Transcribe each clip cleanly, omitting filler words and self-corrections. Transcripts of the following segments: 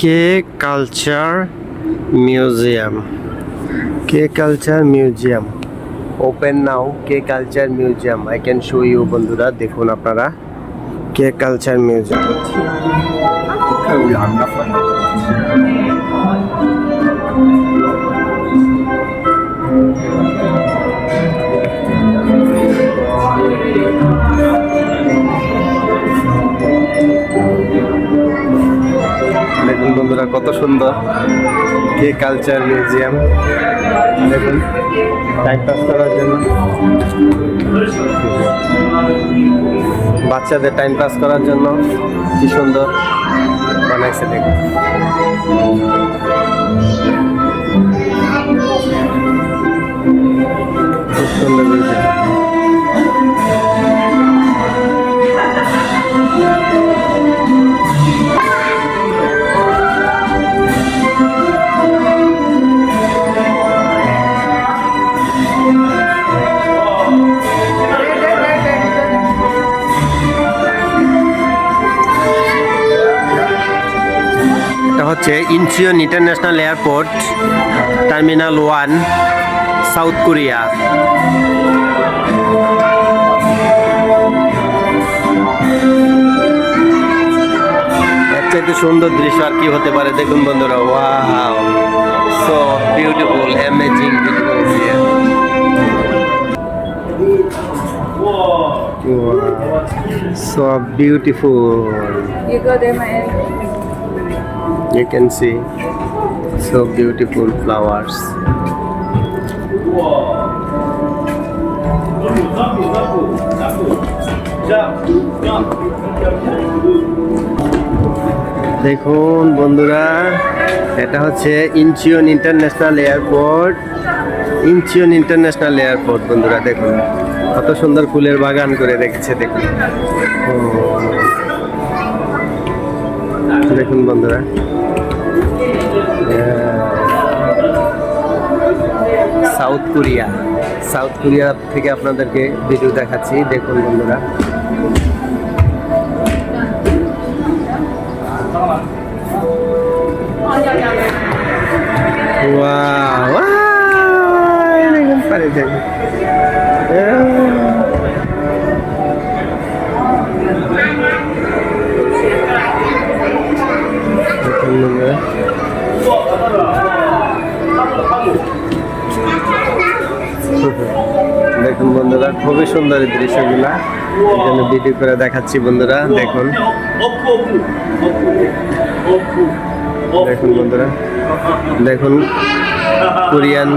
K culture museum. K culture museum open now. K culture museum I can show you. বন্ধুরা দেখুন আপনারা, কে culture museum. দেখুন বন্ধুরা কত সুন্দর কে কালচার মিউজিয়াম। দেখুন টাইম পাস করার জন্য, বাচ্চাদের টাইম পাস করার জন্য কি সুন্দর বানাইছে দেখুন। খুব সুন্দর মিউজিয়াম। এটা হচ্ছে Incheon international airport, terminal 1, south Korea. এর চাইতে সুন্দর দৃশ্য আর কি হতে পারে। দেখুন বন্ধুরা, wow, so beautiful, amazing, beautiful. Wow, so beautiful. You go there, my You can see so beautiful flowers. দেখুন বন্ধুরা, এটা হচ্ছে Incheon international airport. Incheon international airport বন্ধুরা, দেখুন কত সুন্দর ফুলের বাগান করে রেখেছে। দেখুন, দেখুন বন্ধুরা, সাউথ কোরিয়া। সাউথ কোরিয়া থেকে আপনাদেরকে ভিডিও দেখাচ্ছি। দেখুন বন্ধুরা, ওয়াও, দেখুন পারে দেখুন। দেখুন বন্ধুরা, খুবই সুন্দর এই দৃশ্যগুলা, এখানে ভিডিও করে দেখাচ্ছি বন্ধুরা। দেখুন, দেখুন বন্ধুরা, দেখুন কোরিয়ান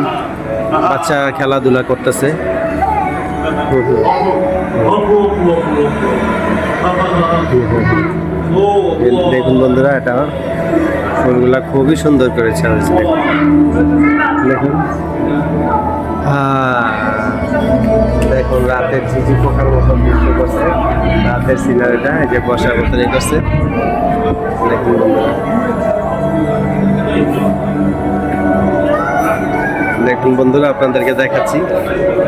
বাচ্চা খেলাধুলা করতেছে। দেখুন বন্ধুরা, এটা ফুলগুলা খুবই সুন্দর করেছে। দেখুন, দেখুন রাতের ঝিঝি পোকার মতন দৃশ্য করছে। রাতের সিনারিটা এই যে বসার মতন করছে। দেখুন বন্ধুরা, দেখুন বন্ধুরা, আপনাদেরকে দেখাচ্ছি,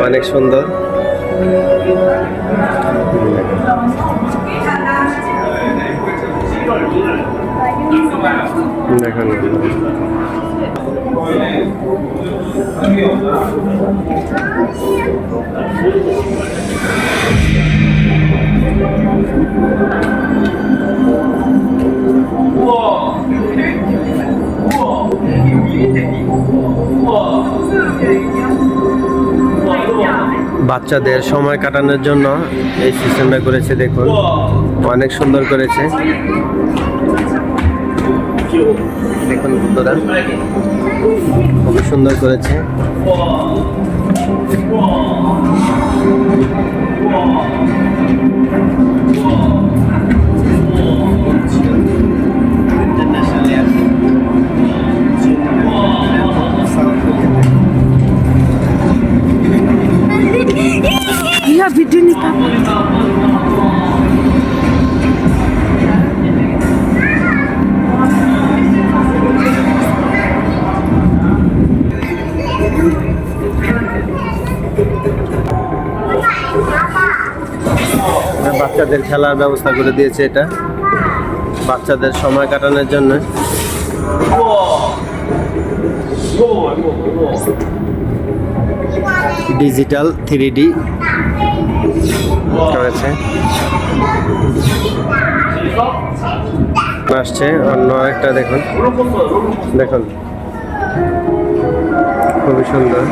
অনেক সুন্দর। দেখুন বাচ্চাদের সময় কাটানোর জন্য এই সিস্টেমটা করেছে। দেখুন অনেক সুন্দর করেছে। দেখুন বন্ধুরা, খুবই সুন্দর করেছে। Iya, video nih Pak. বাচ্চাদের খেলার ব্যবস্থা করে দিয়েছে। এটা বাচ্চাদের সময় কাটানোর জন্য ডিজিটাল 3D রয়েছে। আসছে অন্য একটা দেখুন, দেখুন খুবই সুন্দর।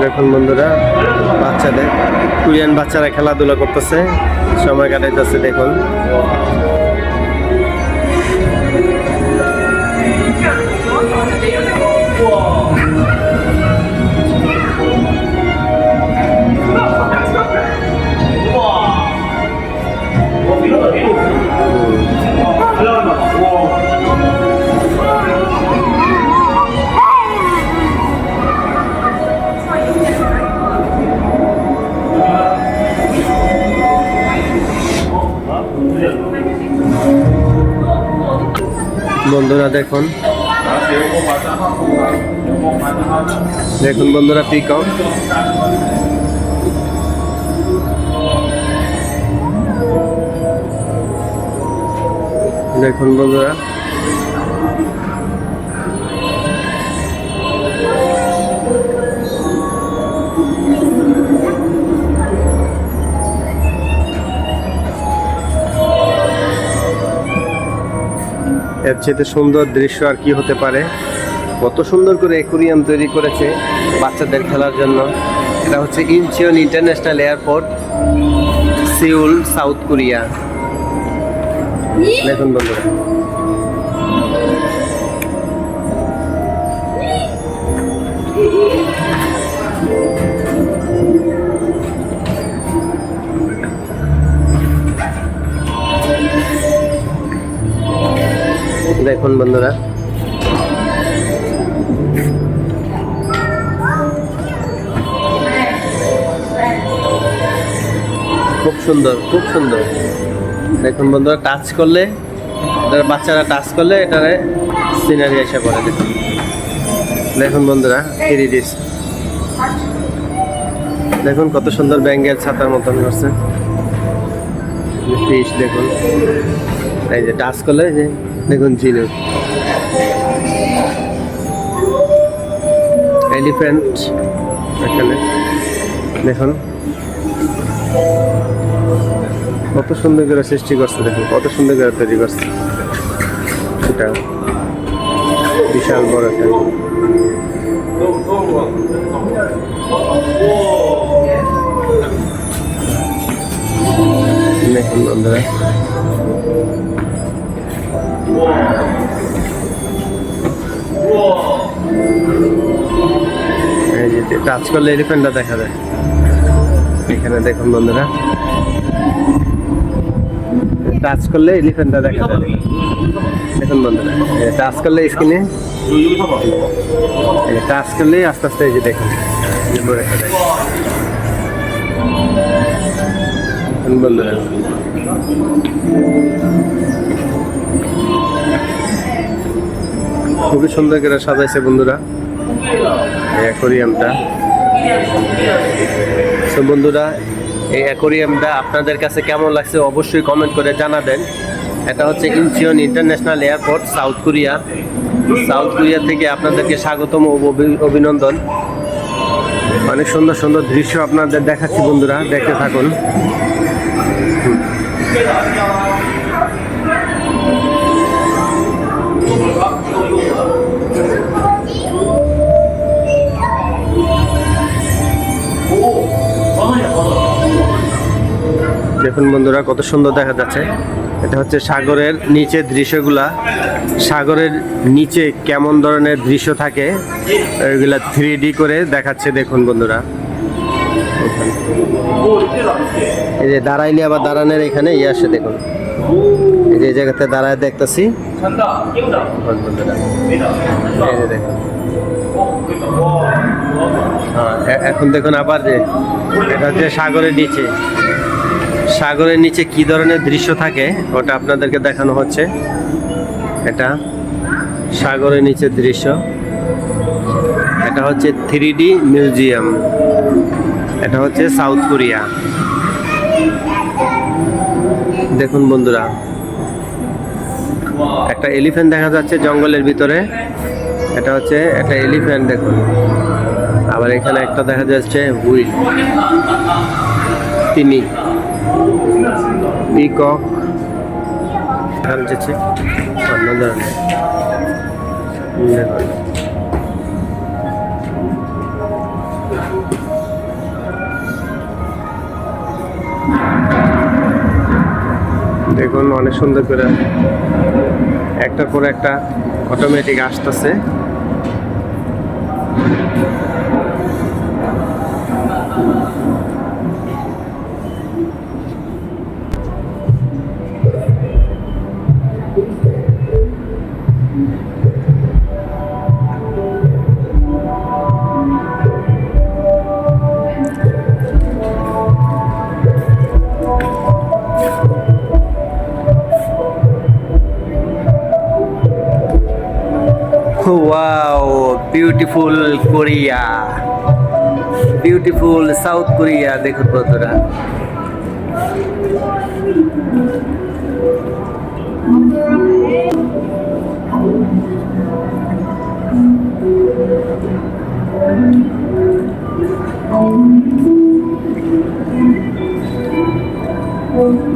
দেখুন বন্ধুরা, বাচ্চাদের কোরিয়ান বাচ্চারা খেলাধুলা করতেছে, সময় কাটাইতেছে। দেখুন বন্ধুরা, দেখুন দেখুন বন্ধুরা, পিকক দেখুন বন্ধুরা, এর চেয়ে সুন্দর দৃশ্য আর কি হতে পারে। কত সুন্দর করে অ্যাকুয়ারিয়াম তৈরি করেছে বাচ্চাদের খেলার জন্য। এটা হচ্ছে Incheon international airport, Seoul, south Korea. দেখুন বন্ধুরা, দেখুন বন্ধুরা, খুব সুন্দর, খুব সুন্দর। দেখুন বন্ধুরা, টাচ করলে, বাচ্চারা টাচ করলে এটারে সিনারি এসে পড়ে। দেখুন দেখুন বন্ধুরা, 3D দেখুন কত সুন্দর, ব্যাঙ্গের ছাতার মতন করছে। ফিশ দেখুন, এই যে টাচ করলে যে দেখুন ঝিনুক, এলিফ্যান্ট এখানে দেখুন কত সুন্দর করে সৃষ্টি করছে। দেখুন কত সুন্দর করে তৈরি করছে। এটা বিশাল বড় একটা, দেখুন বন্ধুরা, এই যে টাচ করলে এলিফ্যান্টটা দেখা যায় এখানে। দেখুন বন্ধুরা, টাচ করলে এলিফ্যান্টটা দেখা যায়। দেখুন বন্ধুরা, টাচ করলে স্ক্রিনে, টাচ করলে আস্তে আস্তে এই যে দেখুন দেখা যায়। বন্ধুরা, খুবই সুন্দর করে সাজাইছে বন্ধুরা এই অ্যাকোয়ারিয়ামটা। তো বন্ধুরা, এই অ্যাকোয়ারিয়ামটা আপনাদের কাছে কেমন লাগছে অবশ্যই কমেন্ট করে জানাবেন। এটা হচ্ছে Incheon international airport, south Korea. South Korea থেকে আপনাদেরকে স্বাগতম ও অভিনন্দন। অনেক সুন্দর সুন্দর দৃশ্য আপনাদের দেখাচ্ছি বন্ধুরা, দেখতে থাকুন। দেখুন বন্ধুরা, কত সুন্দর দেখা যাচ্ছে। এটা হচ্ছে সাগরের নিচের দৃশ্যগুলা। সাগরের নিচে কেমন ধরনের দৃশ্য থাকে এগুলা 3D করে দেখাচ্ছে। দেখুন বন্ধুরা, এই যে দাঁড়াইলে আবার দাঁড়ানোর এখানে ইয়ে আসে। দেখুন এই যে জায়গাতে দাঁড়ায় দেখতেছি বন্ধুরা, এই যে দেখুন। এখন দেখুন আবার যে এটা হচ্ছে সাগরের নিচে। সাগরের নিচে কি ধরনের দৃশ্য থাকে ওটা আপনাদেরকে দেখানো হচ্ছে। এটা সাগরের নিচের দৃশ্য। এটা হচ্ছে 3D মিউজিয়াম। এটা হচ্ছে সাউথ কোরিয়া। দেখুন বন্ধুরা, একটা এলিফ্যান্ট দেখা যাচ্ছে জঙ্গলের ভিতরে। এটা হচ্ছে একটা এলিফ্যান্ট দেখুন। আবার এখানে একটা দেখা যাচ্ছে হুইল, তিনি পিকক দেখা যাচ্ছে অন্য ধরনের। দেখুন দেখুন অনেক সুন্দর করে একটার পর একটা অটোমেটিক আসতেছে। Wow, beautiful Korea, beautiful South Korea। দেখুন বন্ধুরা,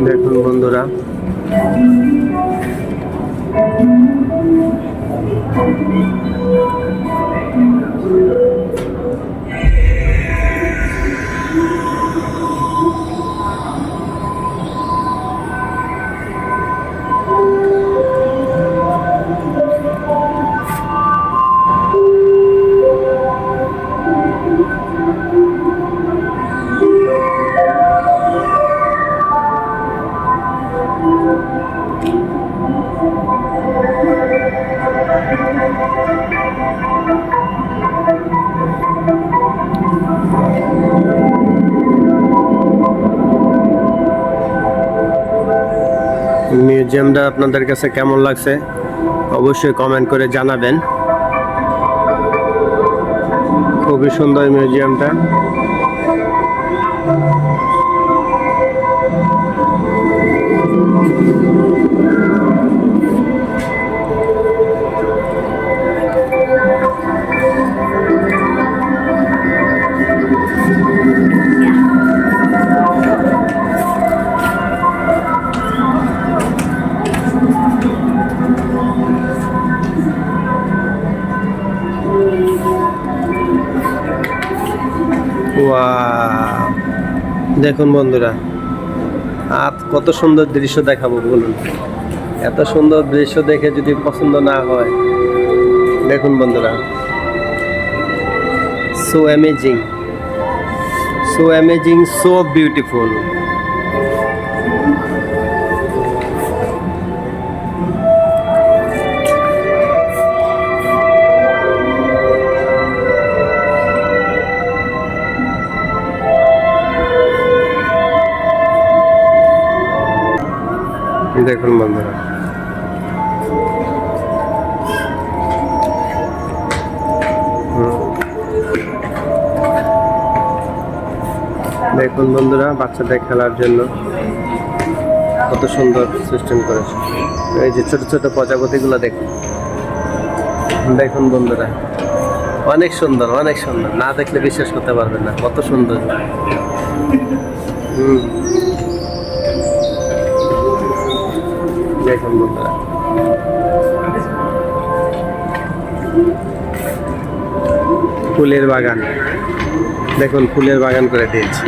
দেখুন বন্ধুরা, মিউজিয়ামটা আপনাদের কাছে কেমন লাগছে অবশ্যই কমেন্ট করে জানাবেন। খুবই সুন্দর মিউজিয়ামটা। ওয়াও, দেখুন বন্ধুরা, কত সুন্দর দৃশ্য দেখাবো বলুন। এত সুন্দর দৃশ্য দেখে যদি পছন্দ না হয়, দেখুন বন্ধুরা, so amazing, so amazing, so beautiful. দেখুন বন্ধুরা, দেখুন বন্ধুরা, বাচ্চাদের খেলার জন্য কত সুন্দর সিস্টেম করেছে। এই যে ছোট ছোট প্রজাপতিগুলো দেখুন, দেখুন বন্ধুরা, অনেক সুন্দর, অনেক সুন্দর। না দেখলে বিশ্বাস করতে পারবেন না কত সুন্দর। দেখুন বন্ধুরা, ফুলের বাগান, দেখুন ফুলের বাগান করে দিয়েছি।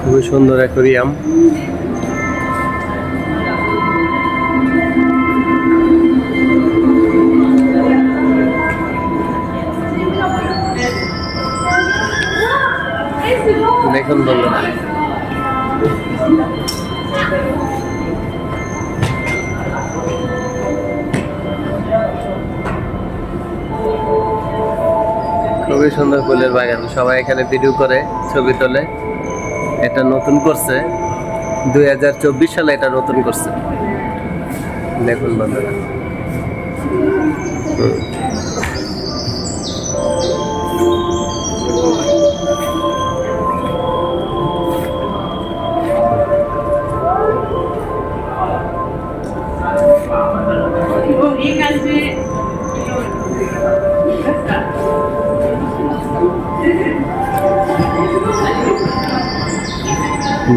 খুবই সুন্দর অ্যাকোয়ারিয়াম। দেখুন বন্ধুরা, খুবই সুন্দর ফুলের বাগান, সবাই এখানে ভিডিও করে, ছবি তোলে। এটা নতুন করছে 2024 সালে, এটা নতুন করছে। দেখুন বন্ধুরা,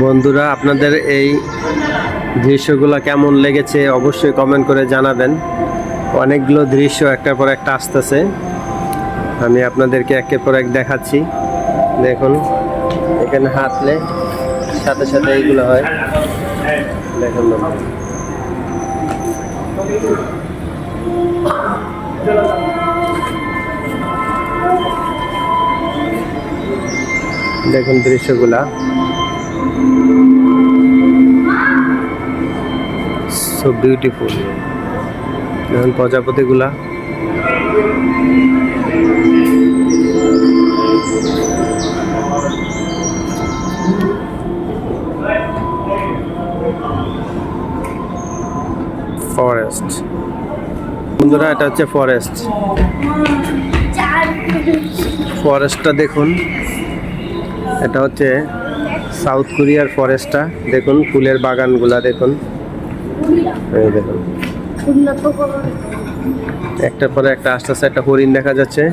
বন্ধুরা আপনাদের এই দৃশ্যগুলো কেমন লেগেছে অবশ্যই কমেন্ট করে জানাবেন। অনেকগুলো দৃশ্য একটার পর একটা আসতেছে, আমি আপনাদেরকে একের পর এক দেখাচ্ছি। দেখুন এখানে হাঁটলে সাথে সাথে এইগুলো হয়। দেখুন দেখুন দৃশ্যগুলা সো বিউটিফুল। দেখুন প্রজাপতিগুলা, ফরেস্ট। বন্ধুরা এটা হচ্ছে ফরেস্ট। ফরেস্টটা দেখুন, এটা হচ্ছে সাউথ কোরিয়ার ফরেস্টটা। দেখুন ফুলের বাগানগুলা দেখুন, এই দেখুন একটার পরে একটা আস্তে আস্তে একটা হরিণ দেখা যাচ্ছে।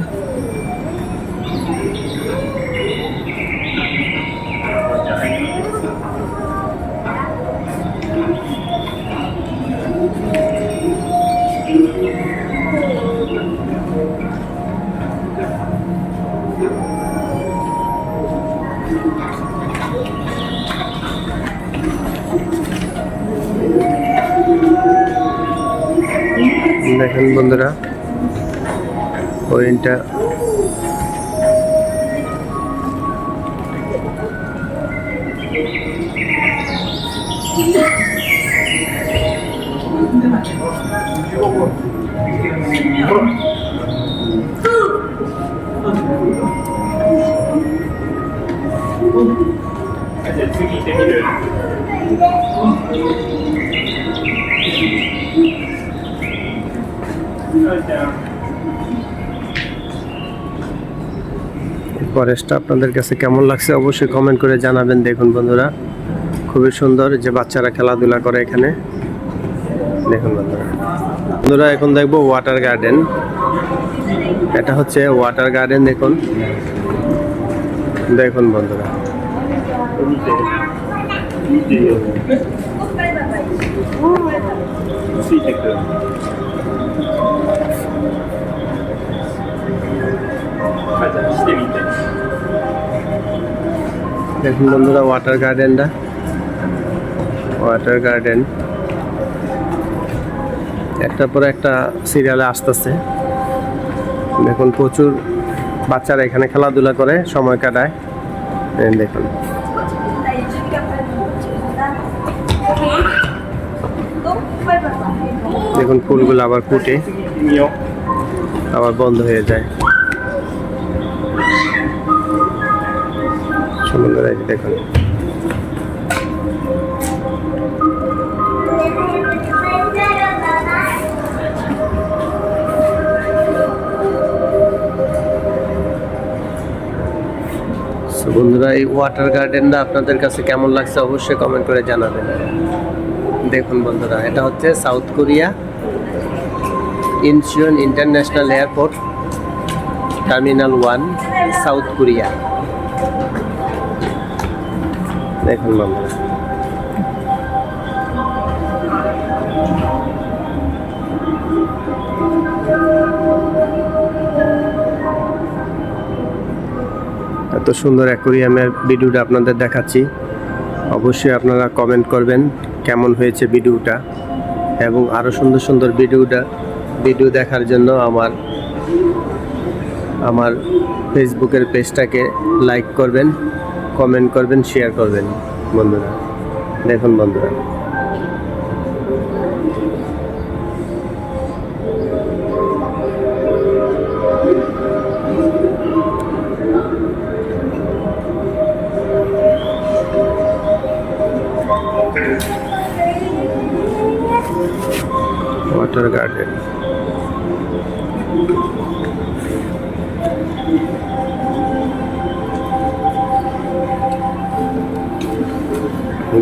দেখেন বন্ধুরা হরিণটা, ফরেস্টটা আপনাদের কাছে কেমন লাগছে অবশ্যই কমেন্ট করে জানাবেন। দেখুন বন্ধুরা খুবই সুন্দর, যে বাচ্চারা খেলাধুলা করে এখানে। দেখুন বন্ধুরা এখন দেখবো ওয়াটার গার্ডেন। এটা হচ্ছে ওয়াটার গার্ডেন। দেখুন দেখুন বন্ধুরা, দেখুন বন্ধুরা ওয়াটার গার্ডেনটা, ওয়াটার গার্ডেন একটার পর একটা সিরিয়ালে আসতেছে। দেখুন প্রচুর বাচ্চারা এখানে খেলাধুলা করে, সময় কাটায়। দেখুন দেখুন ফুলগুলো আবার ফুটে আবার বন্ধ হয়ে যায়। সুন্দর দেখুন বন্ধুরা এই ওয়াটার গার্ডেনটা আপনাদের কাছে কেমন লাগছে অবশ্যই কমেন্ট করে জানাবেন। দেখুন বন্ধুরা এটা হচ্ছে south Korea Incheon international airport, terminal 1, south Korea. দেখুন বন্ধুরা এত সুন্দর অ্যাকোয়ারিয়ামের ভিডিওটা আপনাদের দেখাচ্ছি। অবশ্যই আপনারা কমেন্ট করবেন কেমন হয়েছে ভিডিওটা, এবং আরও সুন্দর সুন্দর ভিডিও দেখার জন্য আমার ফেসবুকের পেজটাকে লাইক করবেন, কমেন্ট করবেন, শেয়ার করবেন বন্ধুরা। দেখুন বন্ধুরা, ওয়াটার গার্ডেন।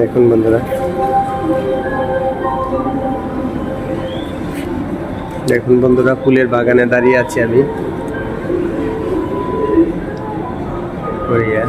দেখুন বন্ধুরা, দেখুন বন্ধুরা, ফুলের বাগানে দাঁড়িয়ে আছি আমি। কোরিয়া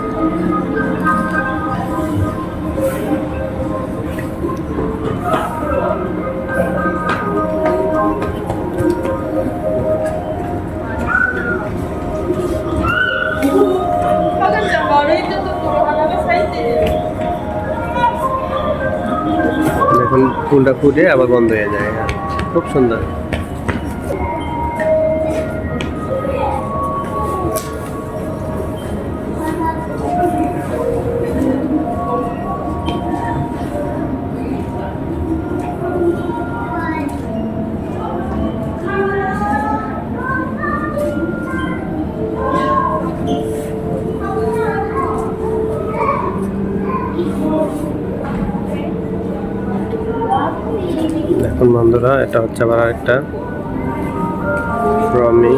দেখুন, ফুলটা ফুটে আবার বন্ধ হয়ে যায়, খুব সুন্দর। দেখুন বন্ধুরা, এটা হচ্ছে আবার একটা Promi.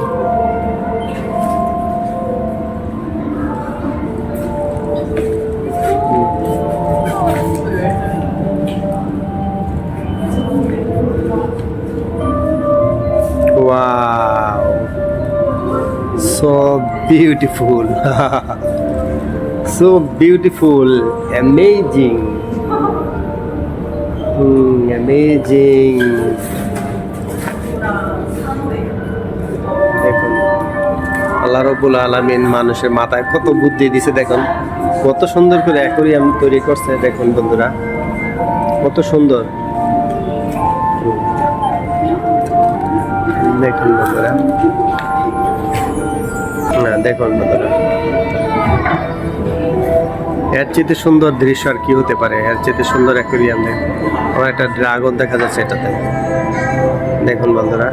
Wow, so beautiful. So beautiful, amazing. Amazing. দেখুন, আল্লাহ রাব্বুল আলামিন মানুষের মাথায় কত বুদ্ধি দিছে, দেখুন কত সুন্দর করে অ্যাকোয়ারিয়াম তৈরি করছে। দেখুন বন্ধুরা, কত সুন্দর। দেখুন বন্ধুরা, না দেখুন বন্ধুরা, এর চেয়ে সুন্দর দৃশ্য আর কি হতে পারে? এর চেয়ে সুন্দর অ্যাকোয়ারিয়াম। দেখুন, আমার একটা ড্রাগন দেখা যাচ্ছে এটাতে। দেখুন বন্ধুরা,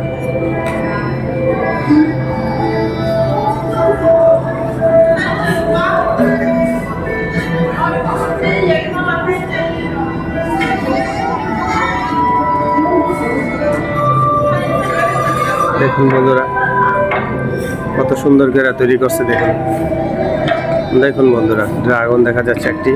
দেখুন বন্ধুরা, কত সুন্দর করে তৈরি করছে। দেখুন, দেখুন বন্ধুরা, ড্রাগন দেখা যাচ্ছে একটি।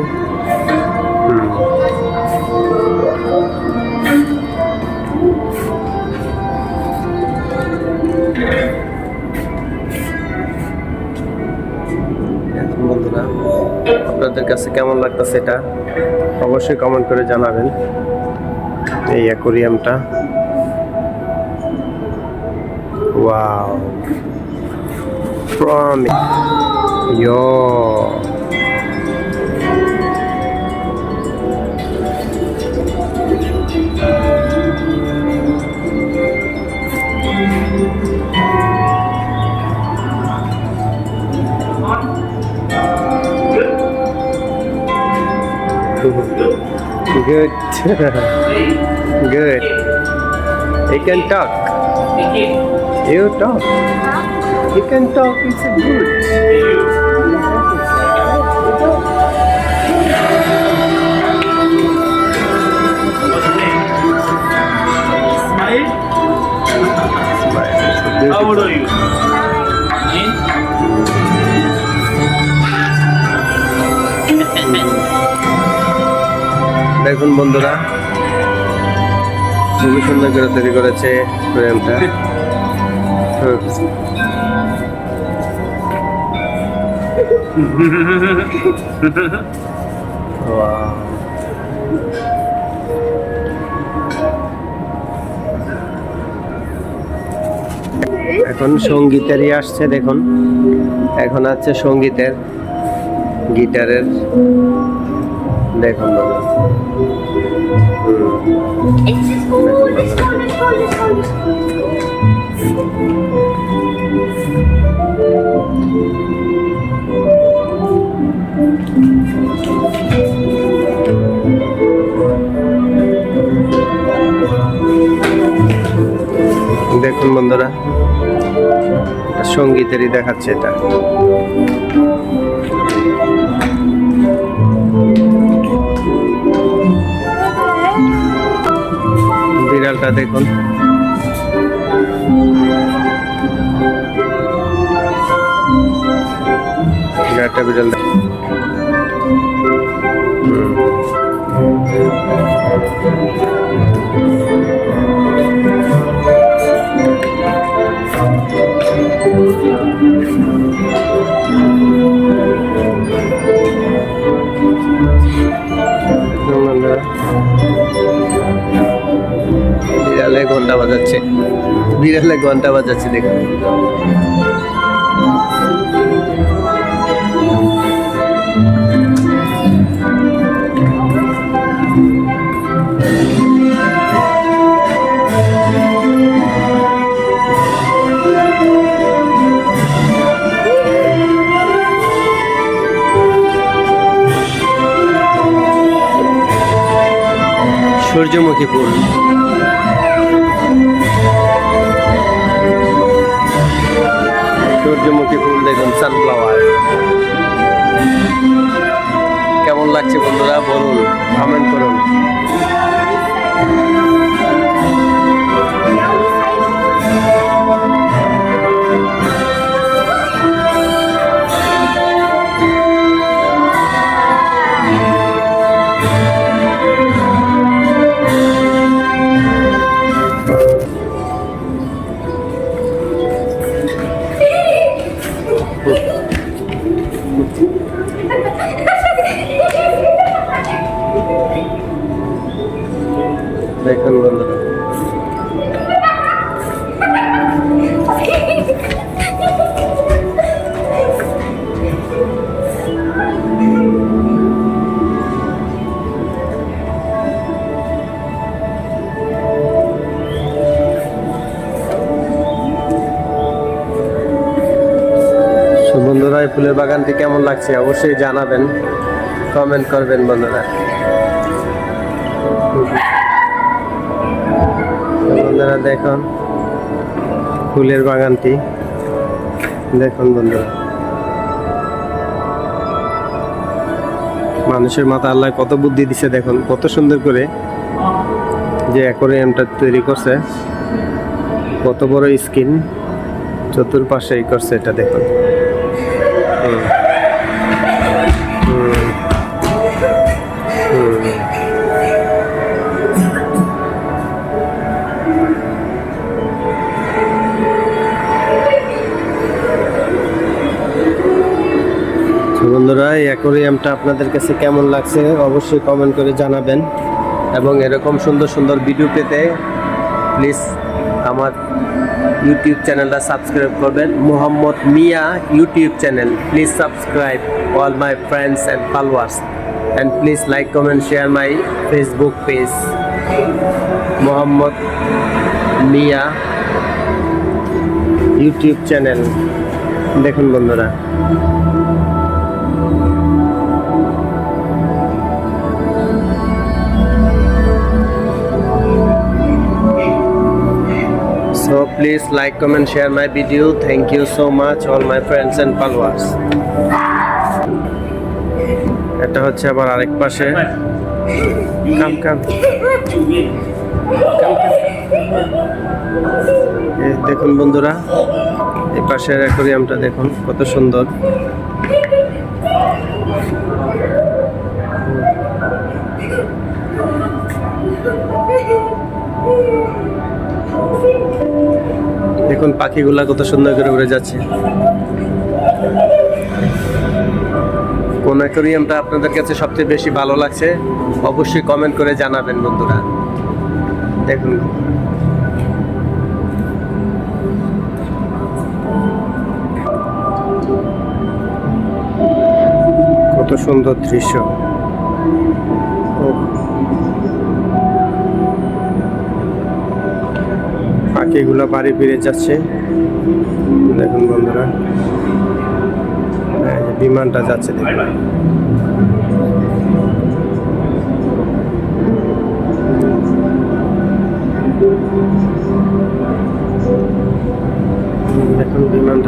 দেখুন বন্ধুরা, আপনাদের কাছে কেমন লাগতেছে এটা অবশ্যই কমেন্ট করে জানাবেন। এই অ্যাকোয়ারিয়ামটা, wow, Promi, yo. Good. Good. You can talk. You talk. You can talk. It's good. Smile. Smile. How old are you? 9. দেখুন বন্ধুরা, খুবই সুন্দর করে তৈরি করেছে ফ্রেমটা। Wow. এখন সঙ্গীতেরই আসছে। দেখুন, এখন আছে সঙ্গীতের, গিটারের। দেখুন বাবা, দেখুন বন্ধুরা, এটা সঙ্গীতেরই দেখাচ্ছে এটা। বিড়ালটা দেখুন, একটা বিড়াল। বিড়ালে ঘন্টা বাজাচ্ছে, বিড়ালে ঘন্টা বাজাচ্ছে দেখুন। সূর্যমুখী ফুল, সূর্যমুখী ফুল দেখুন, সানফ্লাওয়ার। কেমন লাগছে বন্ধুরা বলুন, কমেন্ট করুন। দেখুন বন্ধুরা, বন্ধুরা এই ফুলের বাগানটি কেমন লাগছে অবশ্যই জানাবেন, কমেন্ট করবেন বন্ধুরা। বন্ধুরা দেখুন ফুলের বাগানটি, দেখুন বন্ধুরা, মানুষের মাথা আল্লাহ কত বুদ্ধি দিছে দেখুন, কত সুন্দর করে যে অ্যাকোয়ারিয়ামটা তৈরি করছে, কত বড় স্ক্রিন চতুর্পাশে করছে এটা দেখুন। বন্ধুরা এই অ্যাকোয়ারিয়ামটা আপনাদের কাছে কেমন লাগছে অবশ্যই কমেন্ট করে জানাবেন, এবং এরকম সুন্দর সুন্দর ভিডিও পেতে প্লিজ আমার ইউটিউব চ্যানেলটা সাবস্ক্রাইব করবেন, Mohammad Mia YouTube channel. Please subscribe all my friends and followers, and please like comment share my Facebook page Mohammad Mia YouTube channel. দেখুন বন্ধুরা, so please like comment share my video. Thank you so much all my friends and followers. এটা হচ্ছে আবার আরেক পাশে, কাম কাম এই দেখুন বন্ধুরা, এই পাশের অ্যাকোয়ারিয়ামটা দেখুন কত সুন্দর। দেখুন পাখিগুলা কত সুন্দর করে উড়ে যাচ্ছে। কোন অ্যাকোয়ারিয়ামটা আপনাদের কাছে সবচেয়ে বেশি ভালো লাগছে অবশ্যই কমেন্ট করে জানাবেন বন্ধুরা। দেখুন কত সুন্দর দৃশ্য। পাখিগুলো বাড়ি ফিরে যাচ্ছে দেখুন বন্ধুরা, বিমানটা যাচ্ছে দেখুন।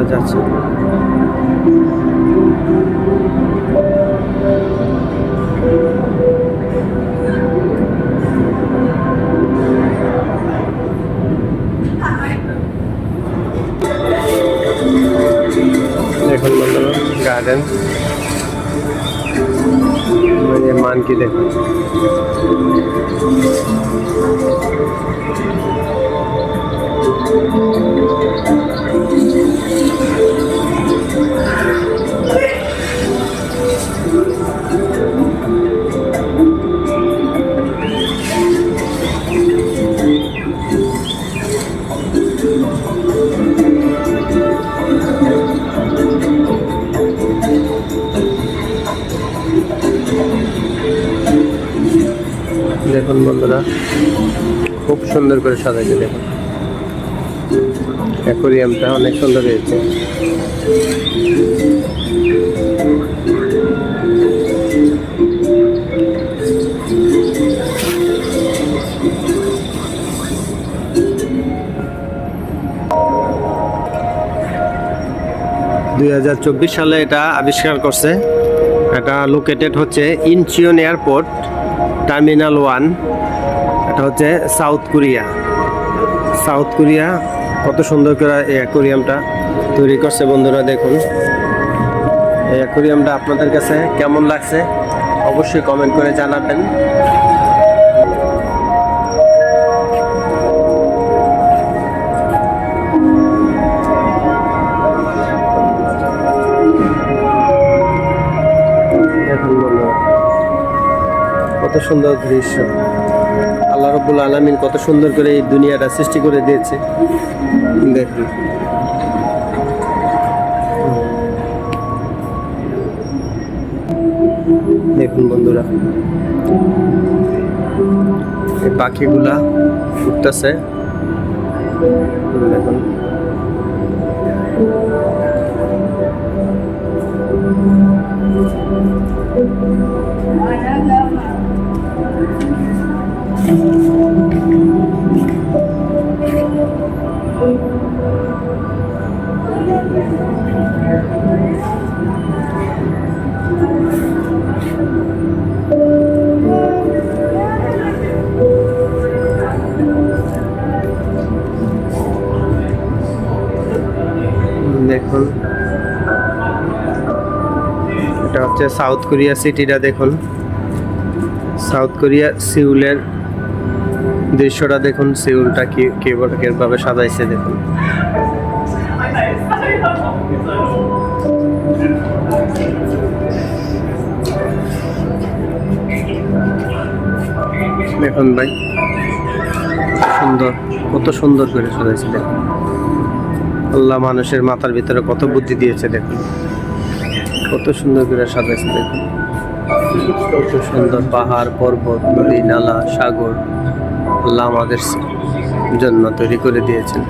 যানবাহনটা যাচ্ছে। দেখুন বন্ধুরা গার্ডেন মান কি দেখুন। দেখুন বন্ধুরা খুব সুন্দর করে সাজাইছে। দেখুন অ্যাকোরিয়ামটা অনেক সুন্দর হয়েছে। সালে এটা আবিষ্কার করছে। এটা লোকেটেড হচ্ছে ইনচিয়ন এয়ারপোর্ট টার্মিনাল 1। এটা হচ্ছে সাউথ কোরিয়া। সাউথ কোরিয়া কত সুন্দর করে এই অ্যাকোরিয়ামটা তৈরি করছে বন্ধুরা। দেখুন এই অ্যাকোরিয়ামটা আপনাদের কাছে কেমন লাগছে অবশ্যই কমেন্ট করে জানাবেন। দেখুন বন্ধুরা কত সুন্দর দৃশ্য। আল্লাহ রাব্বুল আলামিন কত সুন্দর করে এই দুনিয়াটা সৃষ্টি করে দিয়েছে। দেখুন দেখুন বন্ধুরা এই পাখিগুলা উঠতেছে। দেখুন দেখুন এটা হচ্ছে সাউথ কোরিয়া সিটিটা। দেখুন সাউথ কোরিয়া সিউলের দৃশ্যটা দেখুন। সিউলটা কিভাবে সাজাইছে দেখুন। দেখুন ভাই সুন্দর কত সুন্দর করে সাজাইছে। দেখুন আল্লাহ মানুষের মাথার ভিতরে কত বুদ্ধি দিয়েছে। দেখুন কত সুন্দর করে সাজাইছে। দেখুন কত সুন্দর পাহাড় পর্বত নদী নালা সাগর আল্লাহ আমাদের জন্য তৈরি করে দিয়েছেন।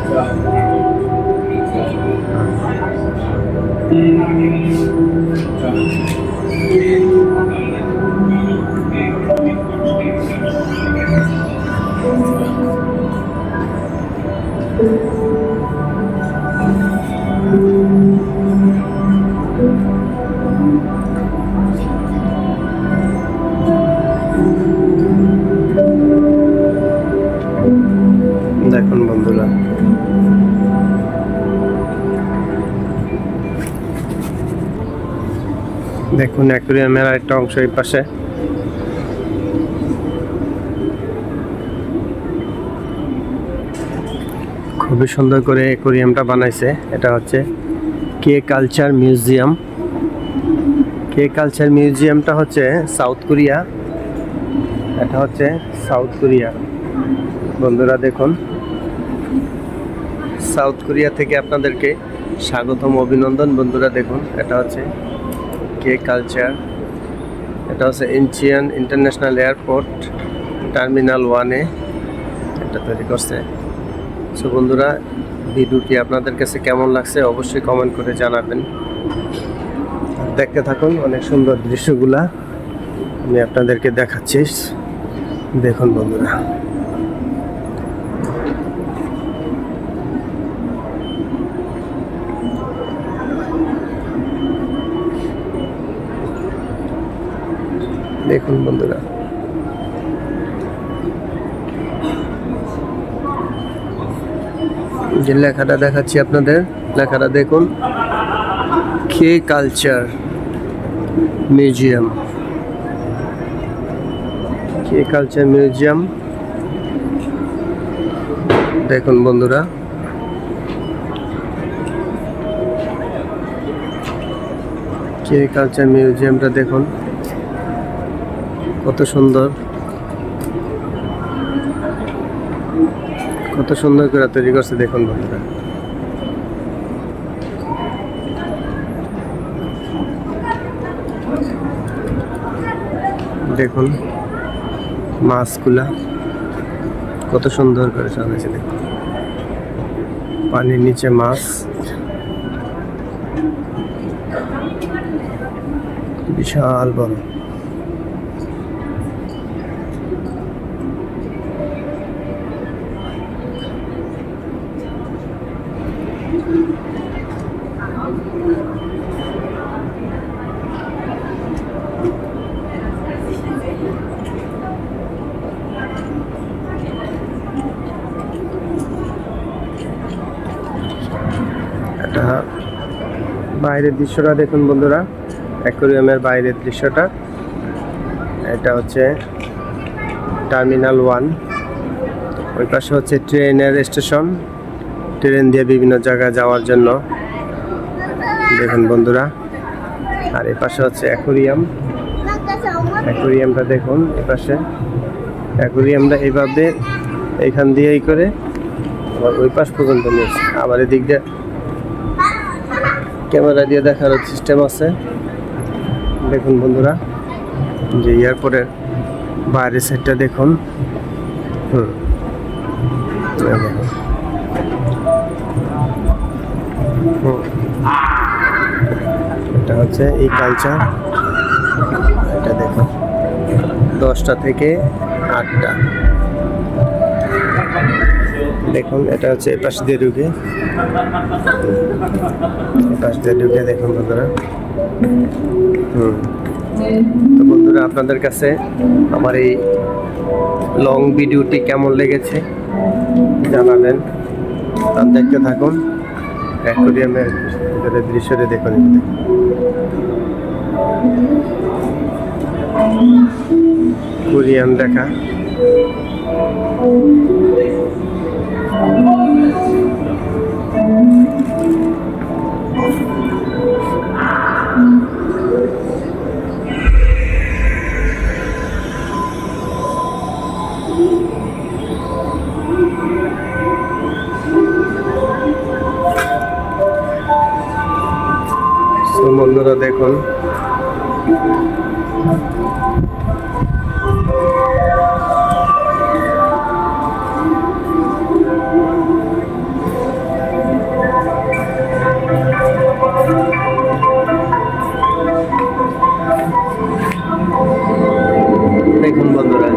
দেখুন বন্ধুরা দেখুন অ্যাকোরিয়ামের আরেকটা অংশ এই পাশে। খুবই সুন্দর করে অ্যাকোরিয়ামটা বানাইছে। এটা হচ্ছে কে কালচার মিউজিয়াম। কে কালচার মিউজিয়ামটা হচ্ছে সাউথ কোরিয়া। এটা হচ্ছে সাউথ কোরিয়া বন্ধুরা। দেখুন সাউথ কোরিয়া থেকে আপনাদেরকে স্বাগতম অভিনন্দন বন্ধুরা। দেখুন এটা হচ্ছে কে কালচার। এটা হচ্ছে ইনচিয়ন ইন্টারন্যাশনাল এয়ারপোর্ট টার্মিনাল 1-এ এটা তৈরি করছে। সো বন্ধুরা ভিডিওটি আপনাদের কাছে কেমন লাগছে অবশ্যই কমেন্ট করে জানাবেন। দেখতে থাকুন অনেক সুন্দর দৃশ্যগুলা আমি আপনাদেরকে দেখাচ্ছি। দেখুন বন্ধুরা দেখুন বন্ধুরা, যে লেখাটা দেখাচ্ছি আপনাদের, লেখাটা দেখুন, কে culture museum. K culture museum, দেখুন বন্ধুরা, কে কালচার মিউজিয়ামটা দেখুন কত সুন্দর, কত সুন্দর করে তৈরি করছে দেখুন বন্ধুরা। দেখুন মাছগুলা কত সুন্দর করে সাজাইছে দেখুন, পানির নিচে মাছ, বিশাল বড়। এটা বাইরের দৃশ্যটা দেখুন বন্ধুরা, অ্যাকোয়ারিয়ামের বাইরের দৃশ্যটা। এটা হচ্ছে টার্মিনাল 1, ওই পাশে হচ্ছে ট্রেনের স্টেশন, ট্রেন দিয়ে বিভিন্ন জায়গায় যাওয়ার জন্য দেখুন বন্ধুরা। আর এই পাশে হচ্ছে অ্যাকোয়ারিয়াম, অ্যাকোয়ারিয়ামটা দেখুন এই পাশে। অ্যাকোয়ারিয়ামটা এইভাবে এইখান দিয়েই করে আবার ওই পাশ পর্যন্ত নিয়েছে, আবার এদিক দিয়ে ক্যামেরা দিয়ে দেখার সিস্টেম আছে দেখুন বন্ধুরা। যে এয়ারপোর্টের বাইরের সাইডটা দেখুন, এটা হচ্ছে এই কালচার, এটা দেখুন 10টা থেকে 8টা। দেখুন এটা হচ্ছে এই পাশ দিয়ে ঢুকে, এই পাশ দিয়ে ঢুকে দেখুন বন্ধুরা। তো বন্ধুরা, আপনাদের কাছে আমার এই লং ভিডিওটি কেমন লেগেছে জানাবেন, আর দেখতে থাকুন। অ্যাকোয়ারিয়ামের ভিতরে দৃশ্যটি দেখুন, কোরিয়ান দেখা। বন্ধুরা দেখুন, দেখুন বন্ধুরা,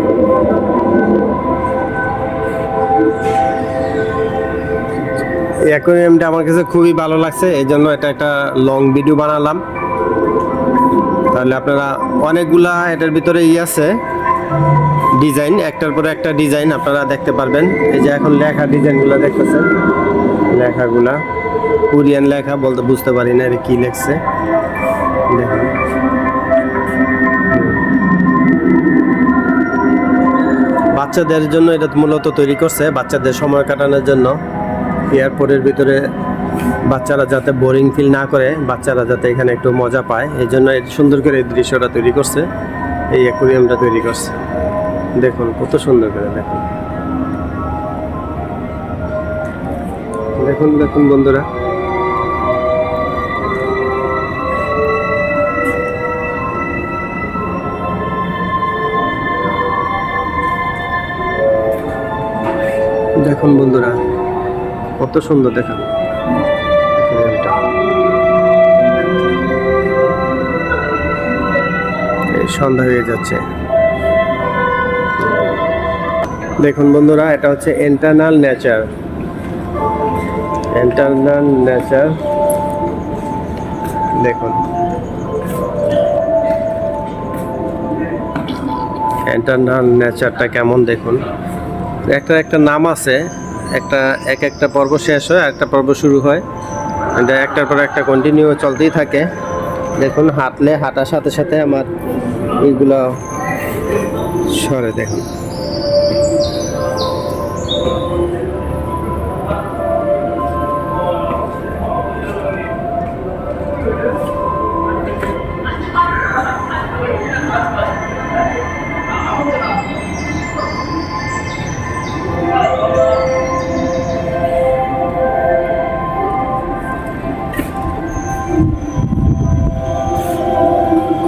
এই অ্যাকোয়ারিয়ামটা আমার কাছে খুবই ভালো লাগছে, এই জন্য এটা একটা লং ভিডিও বানালাম। তাহলে আপনারা অনেকগুলা এটার ভিতরে আছে ডিজাইন, একটার পরে একটা ডিজাইন আপনারা দেখতে পারবেন। এই যে এখন লেখা ডিজাইনগুলো দেখতেছেন, লেখাগুলা কোরিয়ান লেখা, বলতে বুঝতে পারি না এটা কি লেখছে দেখুন। বাচ্চাদের জন্য এটা মূলত তৈরি করছে, বাচ্চাদের সময় কাটানোর জন্য। এয়ারপোর্টের ভিতরে বাচ্চারা যাতে বোরিং ফিল না করে, বাচ্চারা যাতে এখানে একটু মজা পায়, এই জন্য সুন্দর করে এই দৃশ্যটা তৈরি করছে, এই অ্যাকোয়ারিয়ামটা তৈরি করছে। দেখুন কত সুন্দর করে, দেখুন দেখুন দেখুন বন্ধুরা। দেখুন বন্ধুরা কত সুন্দর, দেখুন সন্ধ্যা হয়ে যাচ্ছে। দেখুন বন্ধুরা, এটা হচ্ছে ইন্টারনাল নেচার, ইন্টারনাল নেচার দেখুন। ইন্টারনাল নেচারটা কেমন দেখুন। একটা একটা নাম আছে, একটা পর্ব শেষ হয় একটা পর্ব শুরু হয়, এটা একটার পর একটা কন্টিনিউ চলতেই থাকে। দেখুন হাঁটার সাথে সাথে আমার এইগুলো সরে দেখুন।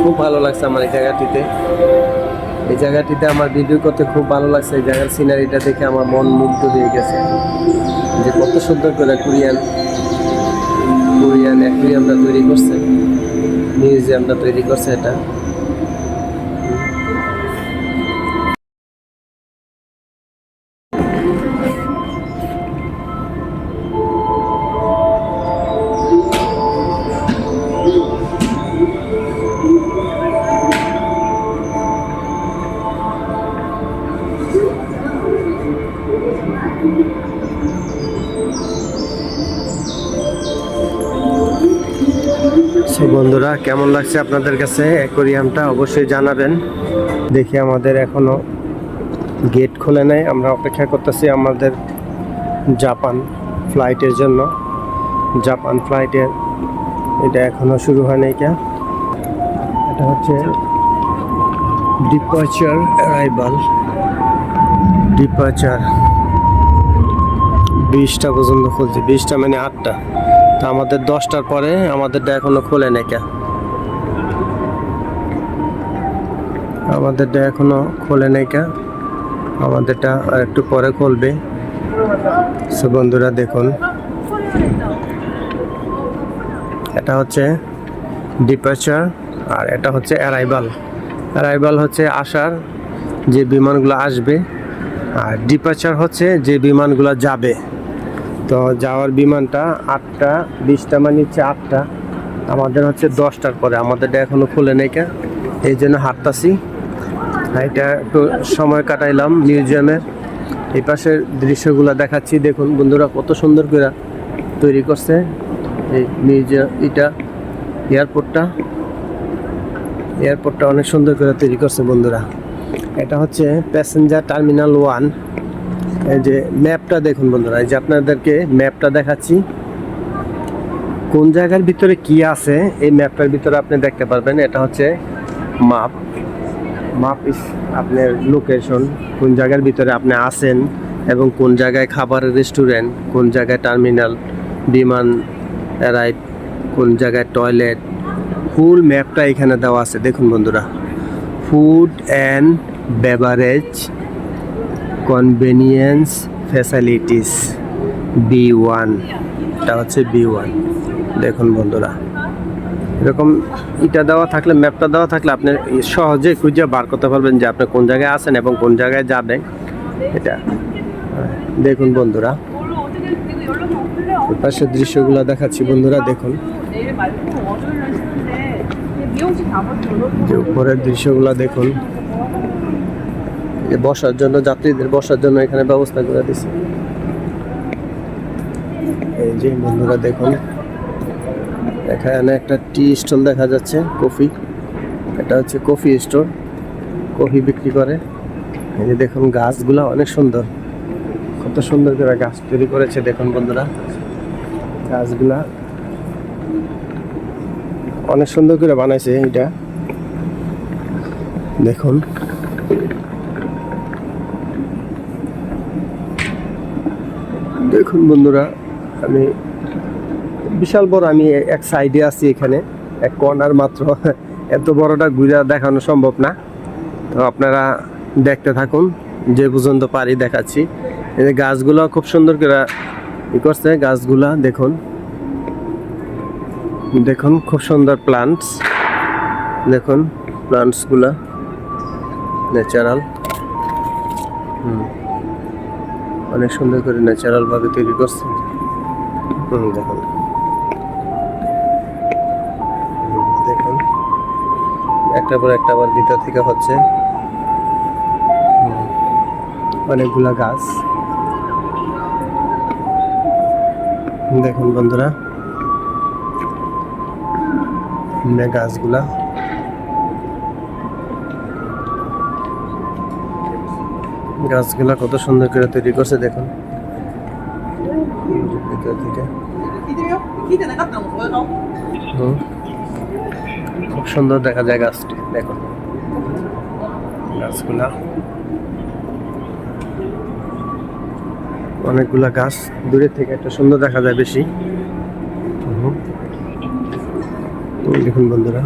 খুব ভালো লাগছে আমার এই জায়গাটিতে আমার ভিডিও করতে খুব ভালো লাগছে। এই জায়গার সিনারিটা দেখে আমার মন মুগ্ধ হয়ে গেছে, যে কত সুন্দর করে কোরিয়ান অ্যাকুয়ারিয়ামটা তৈরি করছে, মিউজিয়ামটা তৈরি করছে এটা। সো বন্ধুরা, কেমন লাগছে আপনাদের কাছে অ্যাকোয়ারিয়ামটা অবশ্যই জানাবেন। দেখি আমাদের এখনো গেট খোলে নাই, আমরা অপেক্ষা করতেছি আমাদের জাপান ফ্লাইটের জন্য। জাপান ফ্লাইটের এটা এখনো শুরু হয় নাই। এটা হচ্ছে ডিপার্চার অ্যারাইভাল। 20টা পর্যন্ত খুলছে, 20টা মানে 8টা। তো আমাদের 10টার পরে আমাদেরটা এখনো খোলে নাই আমাদেরটা আর একটু পরে খুলবে। সো বন্ধুরা দেখুন, এটা হচ্ছে ডিপার্চার আর এটা হচ্ছে অ্যারাইভাল হচ্ছে আসার যে বিমানগুলো আসবে, আর ডিপার্চার হচ্ছে যে বিমানগুলো যাবে। তো যাওয়ার বিমানটা 8টা 20টা মানে হচ্ছে 8টা, আমাদের হচ্ছে 10টার পরে, আমাদেরটা এখনো খুলে নেই এই জন্য হাঁটতাছি। এটা একটু সময় কাটাইলাম মিউজিয়ামের। এই পাশের দৃশ্যগুলো দেখাচ্ছি, দেখুন বন্ধুরা কত সুন্দর করে তৈরি করছে এই মিউজিয়াম। এটা এয়ারপোর্টটা অনেক সুন্দর করে তৈরি করছে বন্ধুরা। এটা হচ্ছে প্যাসেঞ্জার টার্মিনাল 1। এই যে ম্যাপটা দেখুন বন্ধুরা, এই যে আপনাদেরকে ম্যাপটা দেখাচ্ছি, কোন জায়গার ভিতরে কি আছে এই ম্যাপটার ভিতরে আপনি দেখতে পারবেন। এটা হচ্ছে মাপ ইস আপনার লোকেশন, কোন জায়গার ভিতরে আপনি আছেন এবং কোন জায়গায় খাবারের রেস্টুরেন্ট, কোন জায়গায় টার্মিনাল, বিমান অ্যারাইভ, কোন জায়গায় টয়লেট, ফুল ম্যাপটা এখানে দেওয়া আছে। দেখুন বন্ধুরা, food and beverage convenience facilities B1, এটা হচ্ছে B1। দেখুন বন্ধুরা, এরকম এটা দেওয়া থাকলে, ম্যাপটা দেওয়া থাকলে আপনি সহজে খুঁজে বার করতে পারবেন যে আপনি কোন জায়গায় আছেন এবং কোন জায়গায় যাবেন। এটা দেখুন বন্ধুরা, পাশের দৃশ্যগুলো দেখাচ্ছি বন্ধুরা। দেখুন যে উপরের দৃশ্যগুলো দেখুন, বসার জন্য, যাত্রীদের বসার জন্য এখানে ব্যবস্থা করে দিয়েছে। এই যে বন্ধুরা দেখুন, এখানে একটা টি স্টল দেখা যাচ্ছে, কফি। এটা হচ্ছে কফি স্টোর, কফি বিক্রি করে। এই যে দেখুন গাছগুলা অনেক সুন্দর, কত সুন্দর করে গাছ তৈরি করেছে দেখুন বন্ধুরা। গাছগুলা অনেক সুন্দর করে বানাইছে এটা দেখুন। দেখুন বন্ধুরা, আমি বিশাল বড়, আমি এক সাইডে আছি, এখানে এক কর্নার মাত্র, এত বড়টা ঘুরে দেখানো সম্ভব না। তো আপনারা দেখতে থাকুন, যে পর্যন্ত পারি দেখাচ্ছি। এই যে গাছগুলো খুব সুন্দর করে করছে, গাছগুলা দেখুন, খুব সুন্দর প্লান্টস। দেখুন প্লান্টসগুলা ন্যাচারাল, অনেক সুন্দর করে ন্যাচারাল ভাবে তৈরি করছে। দেখুন একটার পর একটা আবার ভিতর থেকে হচ্ছে। অনেকগুলা গাছ দেখুন বন্ধুরা, গাছগুলা কত সুন্দর করে তৈরি করছে দেখুন ভিতর থেকে। খুব সুন্দর দেখা যায় গাছটি, দেখুন গাছগুলা অনেকগুলা গাছ দূরের থেকে একটা সুন্দর দেখা যায় বেশি। দেখুন বন্ধুরা,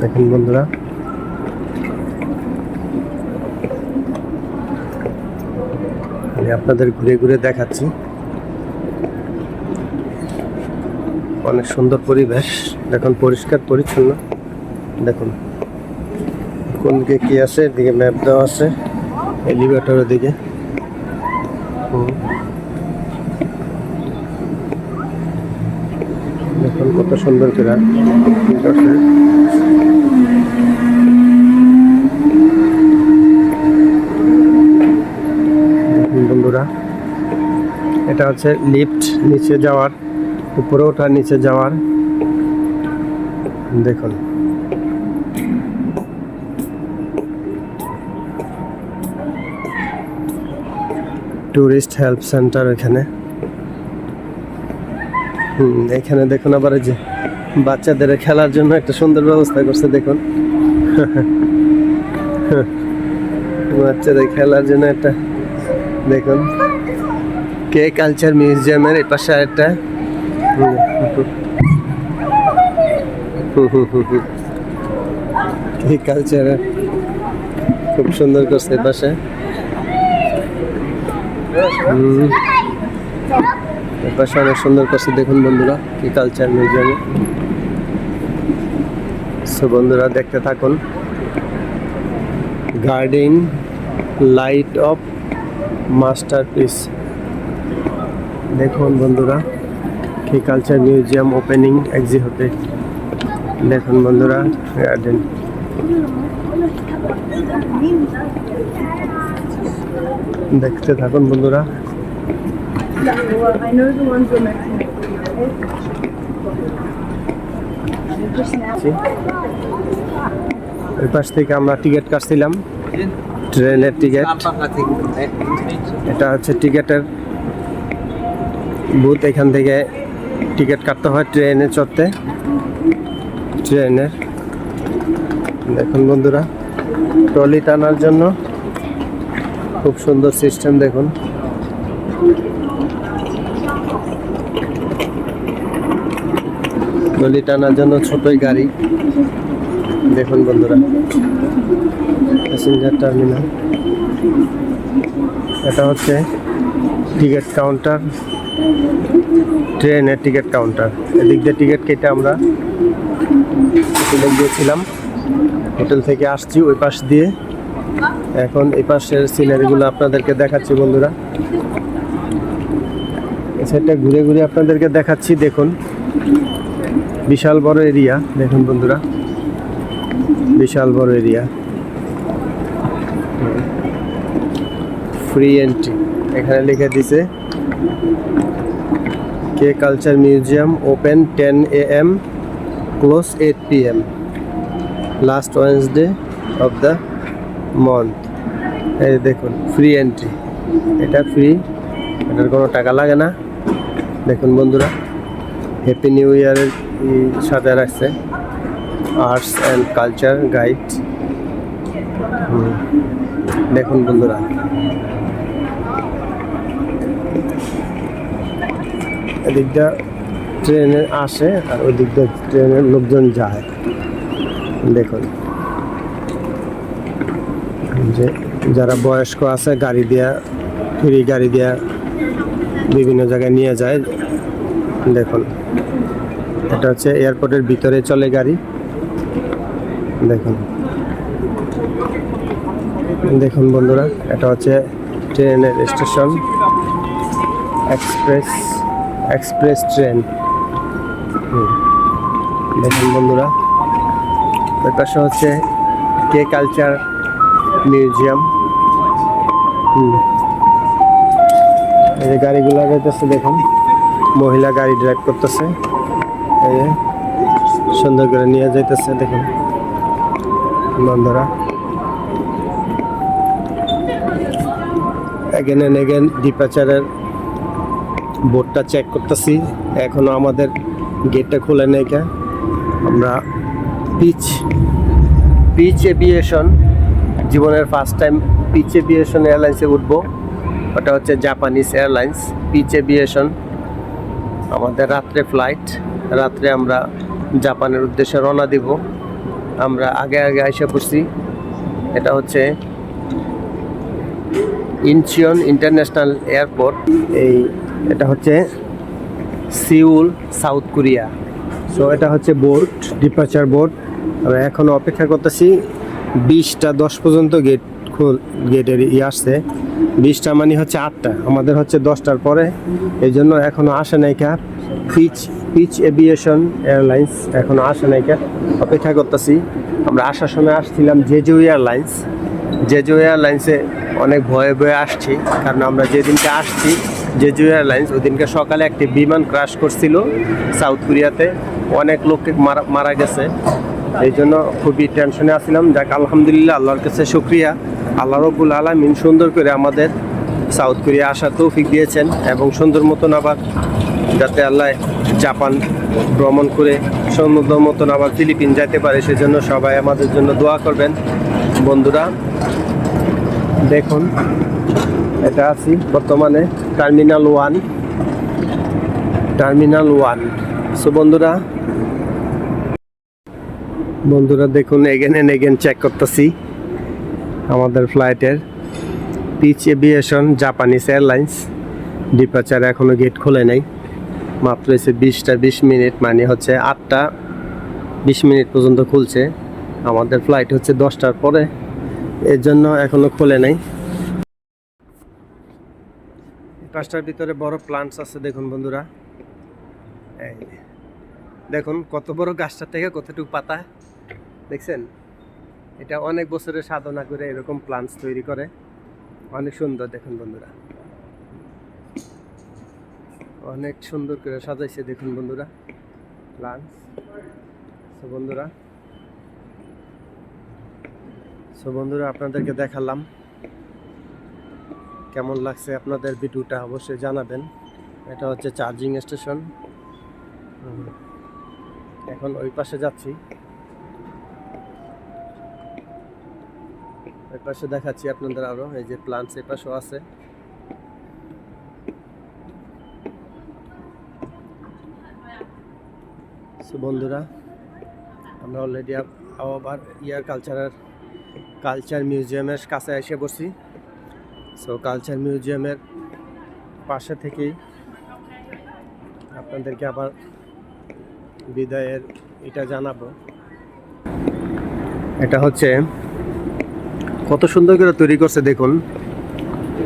দেখুন বন্ধুরা, আমি আপনাদের ঘুরে ঘুরে দেখাচ্ছি। অনেক সুন্দর পরিবেশ, দেখুন পরিষ্কার পরিচ্ছন্ন। দেখুন কোন দিকে কি আছে, এদিকে ম্যাপ দেওয়া আছে, এলিভেটরের দিকে। দেখুন কত সুন্দর করে বন্ধুরা, এটা হচ্ছে লিফট, নিচে যাওয়ার, উপরে ওঠা, নিচে যাওয়ার। দেখুন টুরিস্ট হেল্প সেন্টার এখানে। এখানে দেখুন আবার এই যে বাচ্চাদের খেলার জন্য একটা সুন্দর ব্যবস্থা করছে দেখুন। বাচ্চাদের খেলার জন্য একটা, দেখুন কে কালচার মিউজিয়ামের এই পাশে একটা কে কালচার খুব সুন্দর করছে এই পাশে। এই পাশে অনেক সুন্দর করছে দেখুন বন্ধুরা, কে কালচার মিউজিয়ামে। সো বন্ধুরা দেখতে থাকুন। গার্ডেন লাইট অফ মাস্টারপিস, দেখুন বন্ধুরা কে কালচার মিউজিয়াম ওপেনিং এক্সিবিটে। দেখুন বন্ধুরা গার্ডেন, দেখতে থাকুন বন্ধুরা। I know the ones in ওই পাশ থেকে আমরা টিকিট কাটছিলাম, ট্রেনের টিকিট। এটা হচ্ছে টিকিটের বুথ, এখান থেকে টিকিট কাটতে হয় ট্রেনে চড়তে, ট্রেনের। দেখুন বন্ধুরা ট্রলি টানার জন্য খুব সুন্দর সিস্টেম, দেখুন ট্রলি টানার জন্য ছোটই গাড়ি। দেখুন বন্ধুরা প্যাসেঞ্জার টার্মিনাল, এটা হচ্ছে টিকিট কাউন্টার, ট্রেনের টিকিট কাউন্টার। এদিক দিয়ে টিকিট কেটে আমরা হোটেলে গিয়েছিলাম, হোটেল থেকে আসছি ওই পাশ দিয়ে। এখন এই পাশের সিনারিগুলো আপনাদেরকে দেখাচ্ছি বন্ধুরা, সেটা ঘুরে ঘুরে আপনাদেরকে দেখাচ্ছি। দেখুন বিশাল বড় এরিয়া, দেখুন বন্ধুরা বিশাল বড় এরিয়া। ফ্রি এন্ট্রি, এখানে লিখে দিছে কে culture museum open 10 AM close 8 PM last Wednesday of the month. এই দেখুন ফ্রি এন্ট্রি, এটা ফ্রি, এটার কোনো টাকা লাগে না। দেখুন বন্ধুরা হ্যাপি নিউ ইয়ারের সাথে রাখছে আর্টস অ্যান্ড কালচার গাইড। দেখুন বন্ধুরা এদিকটা ট্রেনে আসে আর ওই দিকটা ট্রেনের লোকজন যায়। দেখুন যে যারা বয়স্ক আছে গাড়ি দিয়া, ফ্রি গাড়ি দিয়া বিভিন্ন জায়গায় নিয়ে যায়। দেখুন এটা হচ্ছে এয়ারপোর্টের ভিতরে চলে গাড়ি। দেখুন দেখুন বন্ধুরা, এটা হচ্ছে ট্রেনের স্টেশন, এক্সপ্রেস ট্রেন। দেখুন বন্ধুরা, ওই পাশে হচ্ছে কে কালচার মিউজিয়াম। এই যে গাড়িগুলো যাইতেছে, দেখুন মহিলা গাড়ি ড্রাইভ করতেছে, এই যে সুন্দর করে নিয়ে যাইতেছে। দেখুন বন্ধুরা, এগেন এন্ড এগেন ডিপাচারের বোর্ডটা চেক করতেছি, এখনো আমাদের গেটটা খুলে নেই। আমরা পিচ এভিয়েশন, জীবনের ফার্স্ট টাইম পিচ এভিয়েশন এয়ারলাইন্সে উঠবো। ওটা হচ্ছে জাপানিজ এয়ারলাইন্স পিচ এভিয়েশন। আমাদের রাত্রে ফ্লাইট, রাত্রে আমরা জাপানের উদ্দেশ্যে রওনা দিব। আমরা আগে আইসা পড়ছি। এটা হচ্ছে ইনচিয়ন ইন্টারন্যাশনাল এয়ারপোর্ট। এটা হচ্ছে সিউল, সাউথ কোরিয়া। সো এটা হচ্ছে বোর্ড, ডিপাচার বোর্ড। আমরা এখনো অপেক্ষা করতেছি। 20টা 10 পর্যন্ত গেটের আসছে। 20টা মানে হচ্ছে 8টা, আমাদের হচ্ছে 10টার পরে। এই জন্য এখনো আসে নাই কা পিচ এভিয়েশন এয়ারলাইন্স, এখনো আসে নাই কা, অপেক্ষা করতেছি। আমরা আসার সময় আসছিলাম জেজু এয়ারলাইন্সে অনেক ভয়ে ভয়ে আসছি, কারণ আমরা যেদিনকে আসছি জেজু এয়ারলাইন্স, ওই দিনকে সকালে একটি বিমান ক্র্যাশ করছিল সাউথ কোরিয়াতে, অনেক লোক মারা গেছে। এই জন্য খুবই টেনশনে আসছিলাম। যাক আলহামদুলিল্লাহ, আল্লাহর কাছে শুকরিয়া, আল্লাহ রব্বুল আলামিন সুন্দর করে আমাদের সাউথ কোরিয়া আসার তৌফিক দিয়েছেন, এবং সুন্দর মতন আবার যাতে আল্লাহ জাপান ভ্রমণ করে সুন্দর মতন আবার ফিলিপিন যেতে পারে, সেজন্য সবাই আমাদের জন্য দোয়া করবেন বন্ধুরা। দেখুন, এটা আছি বর্তমানে টার্মিনাল 1। সো বন্ধুরা দেখুন, এগেন এন্ড এগেন চেক করতেছি আমাদের ফ্লাইটের পিচ এভিয়েশন জাপানিজ এয়ারলাইন্স ডিপাচার। এখনো গেট খোলে নাই, মাত্র এসে 20টা 20 মিনিট, মানে হচ্ছে 8টা 20 মিনিট পর্যন্ত খুলছে। আমাদের ফ্লাইট হচ্ছে 10টার পরে, এর জন্য এখনো খোলে নাই। পাঁচটার ভিতরে বড় প্লান্টস আছে, দেখুন বন্ধুরা। এই দেখুন কত বড় গাছটা থেকে কতটুকু পাতা, দেখছেন? এটা অনেক বছরের সাধনা করে এরকম প্লান্টস তৈরি করে, অনেক সুন্দর। দেখুন বন্ধুরা, অনেক সুন্দর করে সাজাইছে, দেখুন বন্ধুরা প্লান্টস। সো বন্ধুরা আপনাদেরকে দেখালাম, কেমন লাগছে আপনাদের ভিডিওটা অবশ্যই জানাবেন। এটা হচ্ছে চার্জিং স্টেশন। এখন ওই পাশে যাচ্ছি, ওই পাশে দেখাচ্ছি আপনাদের আরো। এই যে প্লান্টস এই পাশেও আছে। সো বন্ধুরা, আমরা অলরেডি আবার কালচার মিউজিয়ামের কাছে এসে পড়ছি। সো কালচার মিউজিয়ামের পাশে থেকেই আপনাদেরকে আবার বিদায়ের এটা জানাবো। এটা হচ্ছে কত সুন্দর করে তৈরি করছে, দেখুন।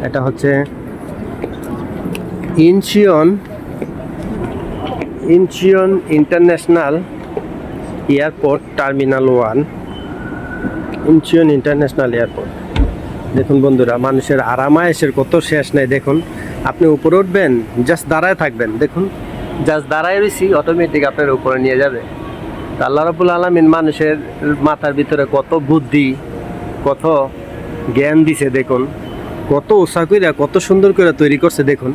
এটা হচ্ছে Incheon international airport terminal 1, Incheon international airport. দেখুন বন্ধুরা, মানুষের আরামায়েশের কত শেষ নেই। দেখুন, আপনি উপরে উঠবেন, জাস্ট দাঁড়ায় থাকবেন, দেখুন জাস্ট দাঁড়ায় রয়েছি, অটোমেটিক আপনার উপরে নিয়ে যাবে। আল্লাহ রাব্বুল আলামিন মানুষের মাথার ভিতরে কত বুদ্ধি, কত জ্ঞান দিছে, দেখুন কত উৎসাহ করে কত সুন্দর করে তৈরি করছে। দেখুন,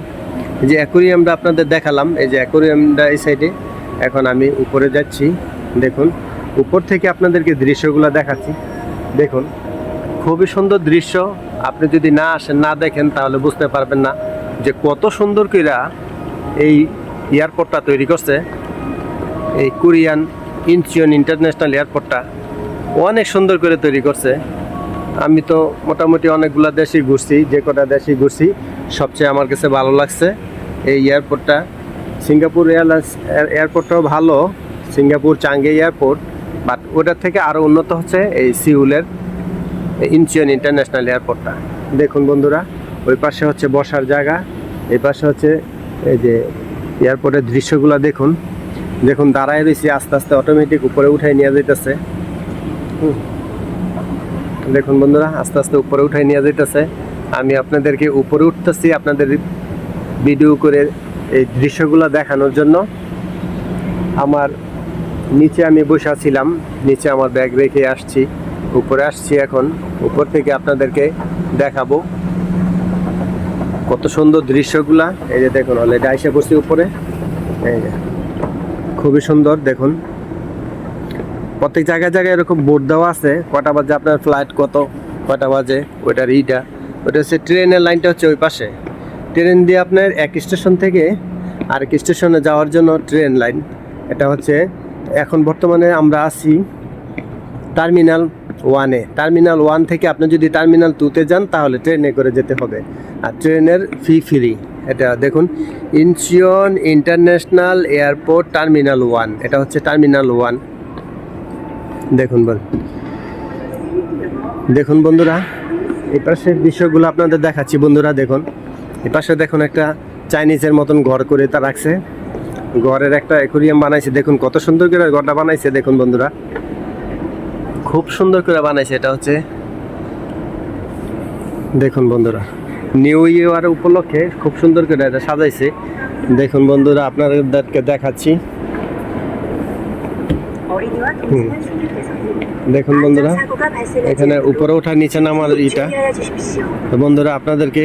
এই যে অ্যাকোরিয়ামটা আপনাদের দেখালাম, এই যে অ্যাকোরিয়ামটা এই সাইডে। এখন আমি উপরে যাচ্ছি, দেখুন উপর থেকে আপনাদেরকে দৃশ্যগুলো দেখাচ্ছি। দেখুন খুবই সুন্দর দৃশ্য। আপনি যদি না আসেন, না দেখেন, তাহলে বুঝতে পারবেন না যে কত সুন্দর করে এই এয়ারপোর্টটা তৈরি করছে। এই কোরিয়ান ইনচিয়ন ইন্টারন্যাশনাল এয়ারপোর্টটা অনেক সুন্দর করে তৈরি করছে। আমি তো মোটামুটি অনেকগুলো দেশই ঘুরছি, যে কটা দেশই ঘুরছি, সবচেয়ে আমার কাছে ভালো লাগছে এই এয়ারপোর্টটা। সিঙ্গাপুর এয়ারপোর্টটাও ভালো, সিঙ্গাপুর চাঙ্গে এয়ারপোর্ট, বাট ওটার থেকে আরও উন্নত হচ্ছে এই সিউলের ইনচিয়ন ইন্টারন্যাশনাল এয়ারপোর্টটা। দেখুন বন্ধুরা, ওই পাশে হচ্ছে বসার জায়গা, এই পাশে হচ্ছে এই যে এয়ারপোর্টের দৃশ্যগুলো দেখুন। দেখুন দাঁড়ায় রয়েছি, আস্তে আস্তে অটোমেটিক উপরে উঠাই নিয়ে যাইতেছে। দেখুন বন্ধুরা, আস্তে আস্তে উপরে উঠাই নিয়ে যাইতেছে। আমি আপনাদেরকে উপরে উঠতেছি আপনাদের ভিডিও করে এই দৃশ্যগুলো দেখানোর জন্য। আমার নিচে আমি বসে ছিলাম, নিচে আমার ব্যাগ রেখে আসছি, উপরে আসছি এখন। উপর থেকে আপনাদেরকে দেখাবো কত সুন্দর দৃশ্যগুলা। এই যে দেখুন, অলরেডি আইসা বসছি উপরে। এই যে খুবই সুন্দর। দেখুন প্রত্যেক জায়গায় জায়গায় এরকম বোর্ড দেওয়া আছে, কটা বাজে আপনার ফ্লাইট, কটা বাজে, ওইটার ওইটা হচ্ছে ট্রেনের লাইনটা হচ্ছে ওই পাশে। ট্রেন দিয়ে আপনার এক স্টেশন থেকে আরেক স্টেশনে যাওয়ার জন্য ট্রেন লাইন। এটা হচ্ছে এখন বর্তমানে আমরা আছি টার্মিনাল 1-এ। টার্মিনাল 1 থেকে আপনি যদি টার্মিনাল 2-তে যান তাহলে ট্রেনে করে যেতে হবে, আর ট্রেনের ফ্রি। এটা দেখুন, ইনচিয়ন ইন্টারন্যাশনাল এয়ারপোর্ট টার্মিনাল 1, এটা হচ্ছে টার্মিনাল 1। দেখুন বন্ধুরা, এই পাশের দৃশ্যগুলো আপনাদের দেখাচ্ছি বন্ধুরা। দেখুন এই পাশে দেখুন একটা চাইনিজের মতন ঘর করে তা রাখছে, ঘরের একটা অ্যাকুরিয়াম বানাইছে। দেখুন কত সুন্দর করে ঘরটা বানাইছে। দেখুন বন্ধুরা, খুব সুন্দর করে বানাইছে। এটা হচ্ছে দেখুন বন্ধুরা, নিউ ইয়ার উপলক্ষে খুব সুন্দর করে এটা সাজাইছে। দেখুন বন্ধুরা, আপনাদেরকে দেখাচ্ছি। দেখুন বন্ধুরা, এখানে উপরে ওঠা নিচে নামার তো বন্ধুরা আপনাদেরকে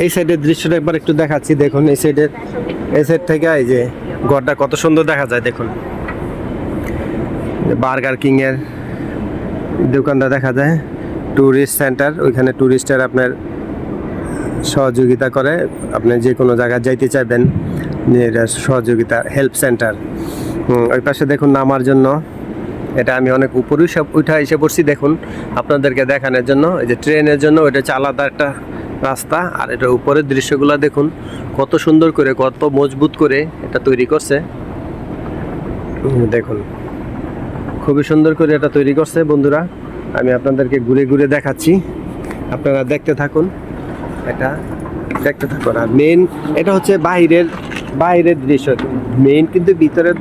এই সাইডের দৃশ্যটা একবার একটু দেখাচ্ছি। দেখুন এই সাইড থেকে এই যে ঘরটা কত সুন্দর দেখা যায়। দেখুন বার্গার কিং এর দোকানটা দেখা যায়, ট্যুরিস্ট সেন্টার। ওইখানে ট্যুরিস্টের আপনার সহযোগিতা করে, আপনি যে কোনো জায়গায় যাইতে চাইবেন সহযোগিতা হেল্প সেন্টার। ওই পাশে দেখুন নামার জন্য, এটা আমি অনেক উপরে উঠা এসে পড়ছি। দেখুন আপনাদেরকে দেখানোর জন্য, এই যে ট্রেনের জন্য ওইটা হচ্ছে আলাদা একটা রাস্তা, আর এটা উপরের দৃশ্যগুলো দেখুন কত সুন্দর করে, কত মজবুত করে এটা তৈরি করছে। দেখুন খুবই সুন্দর করে এটা তৈরি করছে বন্ধুরা। আমি আপনাদেরকে ঘুরে ঘুরে দেখাচ্ছি, আপনারা দেখতে থাকুন, এটা দেখতে থাকুন। আর মেইন এটা হচ্ছে বাইরের দৃশ্য, মেইন কিন্তু ভিতরের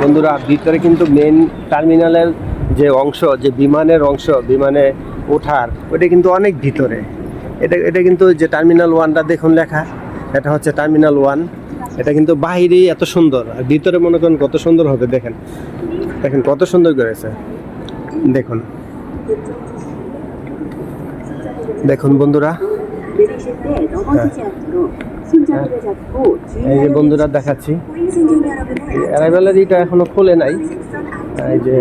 বন্ধুরা, ভিতরে কিন্তু মেইন টার্মিনালের যে অংশ, যে বিমানের অংশ, বিমানে ওঠার, ওটা কিন্তু অনেক ভিতরে। এটা কিন্তু যে টার্মিনাল 1টা দেখুন লেখা, এটা হচ্ছে টার্মিনাল 1। এটা কিন্তু বাহিরেই এত সুন্দর, আর ভিতরে মনে করেন কত সুন্দর হবে। দেখেন কত সুন্দর করেছে। দেখুন বন্ধুরা, এই যে বন্ধুরা দেখাচ্ছি, অ্যারাইভালের এটা এখনো খোলে নাই। এই যে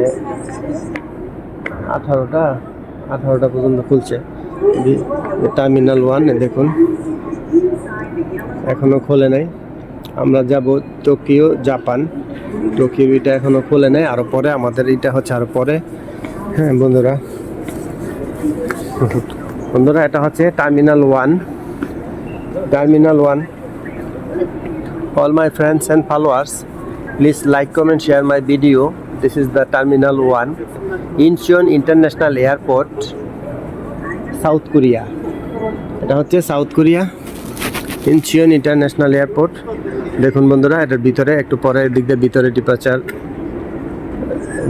18টা পর্যন্ত খুলছে টার্মিনাল 1। দেখুন এখনো খোলে নাই। আমরা যাব টোকিও, জাপান। টোকিও এটা এখনো খোলে নাই, আরো পরে আমাদের এটা হচ্ছে আরো পরে। হ্যাঁ বন্ধুরা, এটা হচ্ছে terminal 1। All my friends and followers, please like, comment, share my video. This is the Terminal 1, Incheon International Airport, South Korea. এটা হচ্ছে south Korea, Incheon international airport. দেখুন বন্ধুরা, এটার ভিতরে একটু পরে দিক দিয়ে ভিতরে ডিপার্চার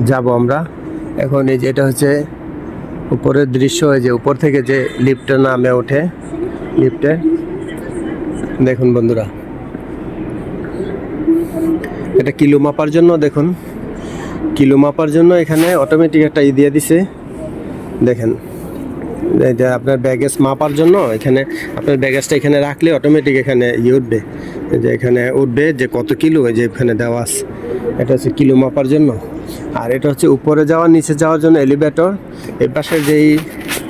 যাব আমরা এখন। এই যে এটা হচ্ছে উপরের দৃশ্য, এই যে উপর থেকে যে লিফটে নামে ওঠে, লিফটে দেখুন বন্ধুরা, এটা কিলো মাপার জন্য। দেখুন কিলো মাপার জন্য এখানে অটোমেটিক একটা দিয়ে দিছে। দেখেন এটা আপনার ব্যাগেজ মাপার জন্য, এখানে আপনার ব্যাগেজটা এখানে রাখলে অটোমেটিক এখানে উঠবে, যে এখানে উঠবে যে কত কিলো, যে এখানে দেওয়া আছে। এটা হচ্ছে কিলো মাপার জন্য। আর এটা হচ্ছে উপরে যাওয়া, নিচে যাওয়ার জন্য এলিভেটর। এর পাশে যেই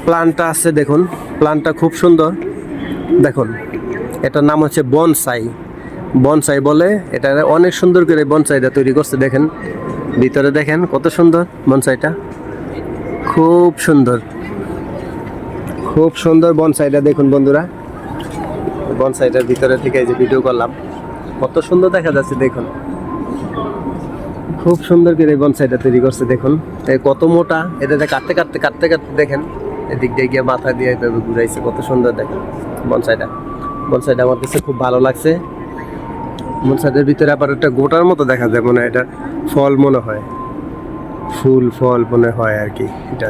প্ল্যানটা আছে, দেখুন প্ল্যানটা খুব সুন্দর। দেখুন এটার নাম হচ্ছে বনসাই বলে। এটা অনেক সুন্দর করে বনসাইটা তৈরি করছে। দেখেন ভিতরে দেখেন কত সুন্দর বনসাইটা, খুব সুন্দর বনসাইটা। দেখুন বন্ধুরা, বনসাইটার ভিতরে থেকে এই যে ভিডিও করলাম, কত সুন্দর দেখা যাচ্ছে। দেখুন খুব সুন্দর করে এই বনসাইটা তৈরি করছে দেখুন। এই কত মোটা, এটাতে কাটতে কাটতে কাটতে কাটতে দেখেন এদিক দিয়ে গিয়ে মাথা দিয়ে এভাবে ঘুরাইছে, কত সুন্দর দেখেন বনসাইটা। বনসাইটা আমার কাছে খুব ভালো লাগছে। বনসাইটার ভিতরে আবার একটা গোটার মতো দেখা যায়, মনে হয় এটা ফল মনে হয়, ফুল ফল মনে হয় আর কি এটা।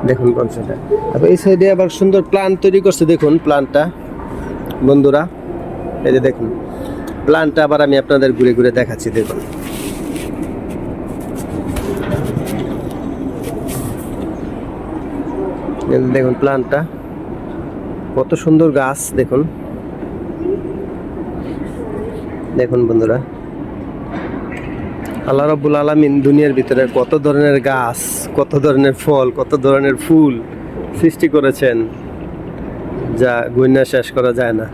দেখুন বনসাইটা। তারপর এই সাইডে আবার সুন্দর প্লান্ট তৈরি করছে দেখুন প্লান্টটা বন্ধুরা। এই যে দেখুন প্লান্টটা আবার আমি আপনাদের ঘুরে ঘুরে দেখাচ্ছি দেখুন। দেখুন প্লান্টটা কত সুন্দর গাছ দেখুন। দেখুন বন্ধুরা, আল্লাহ রাব্বুল আলামিন দুনিয়ার ভিতরে কত ধরনের গাছ, কত ধরনের ফল, কত ধরনের ফুল সৃষ্টি করেছেন যা গণনা শেষ করা যায় না।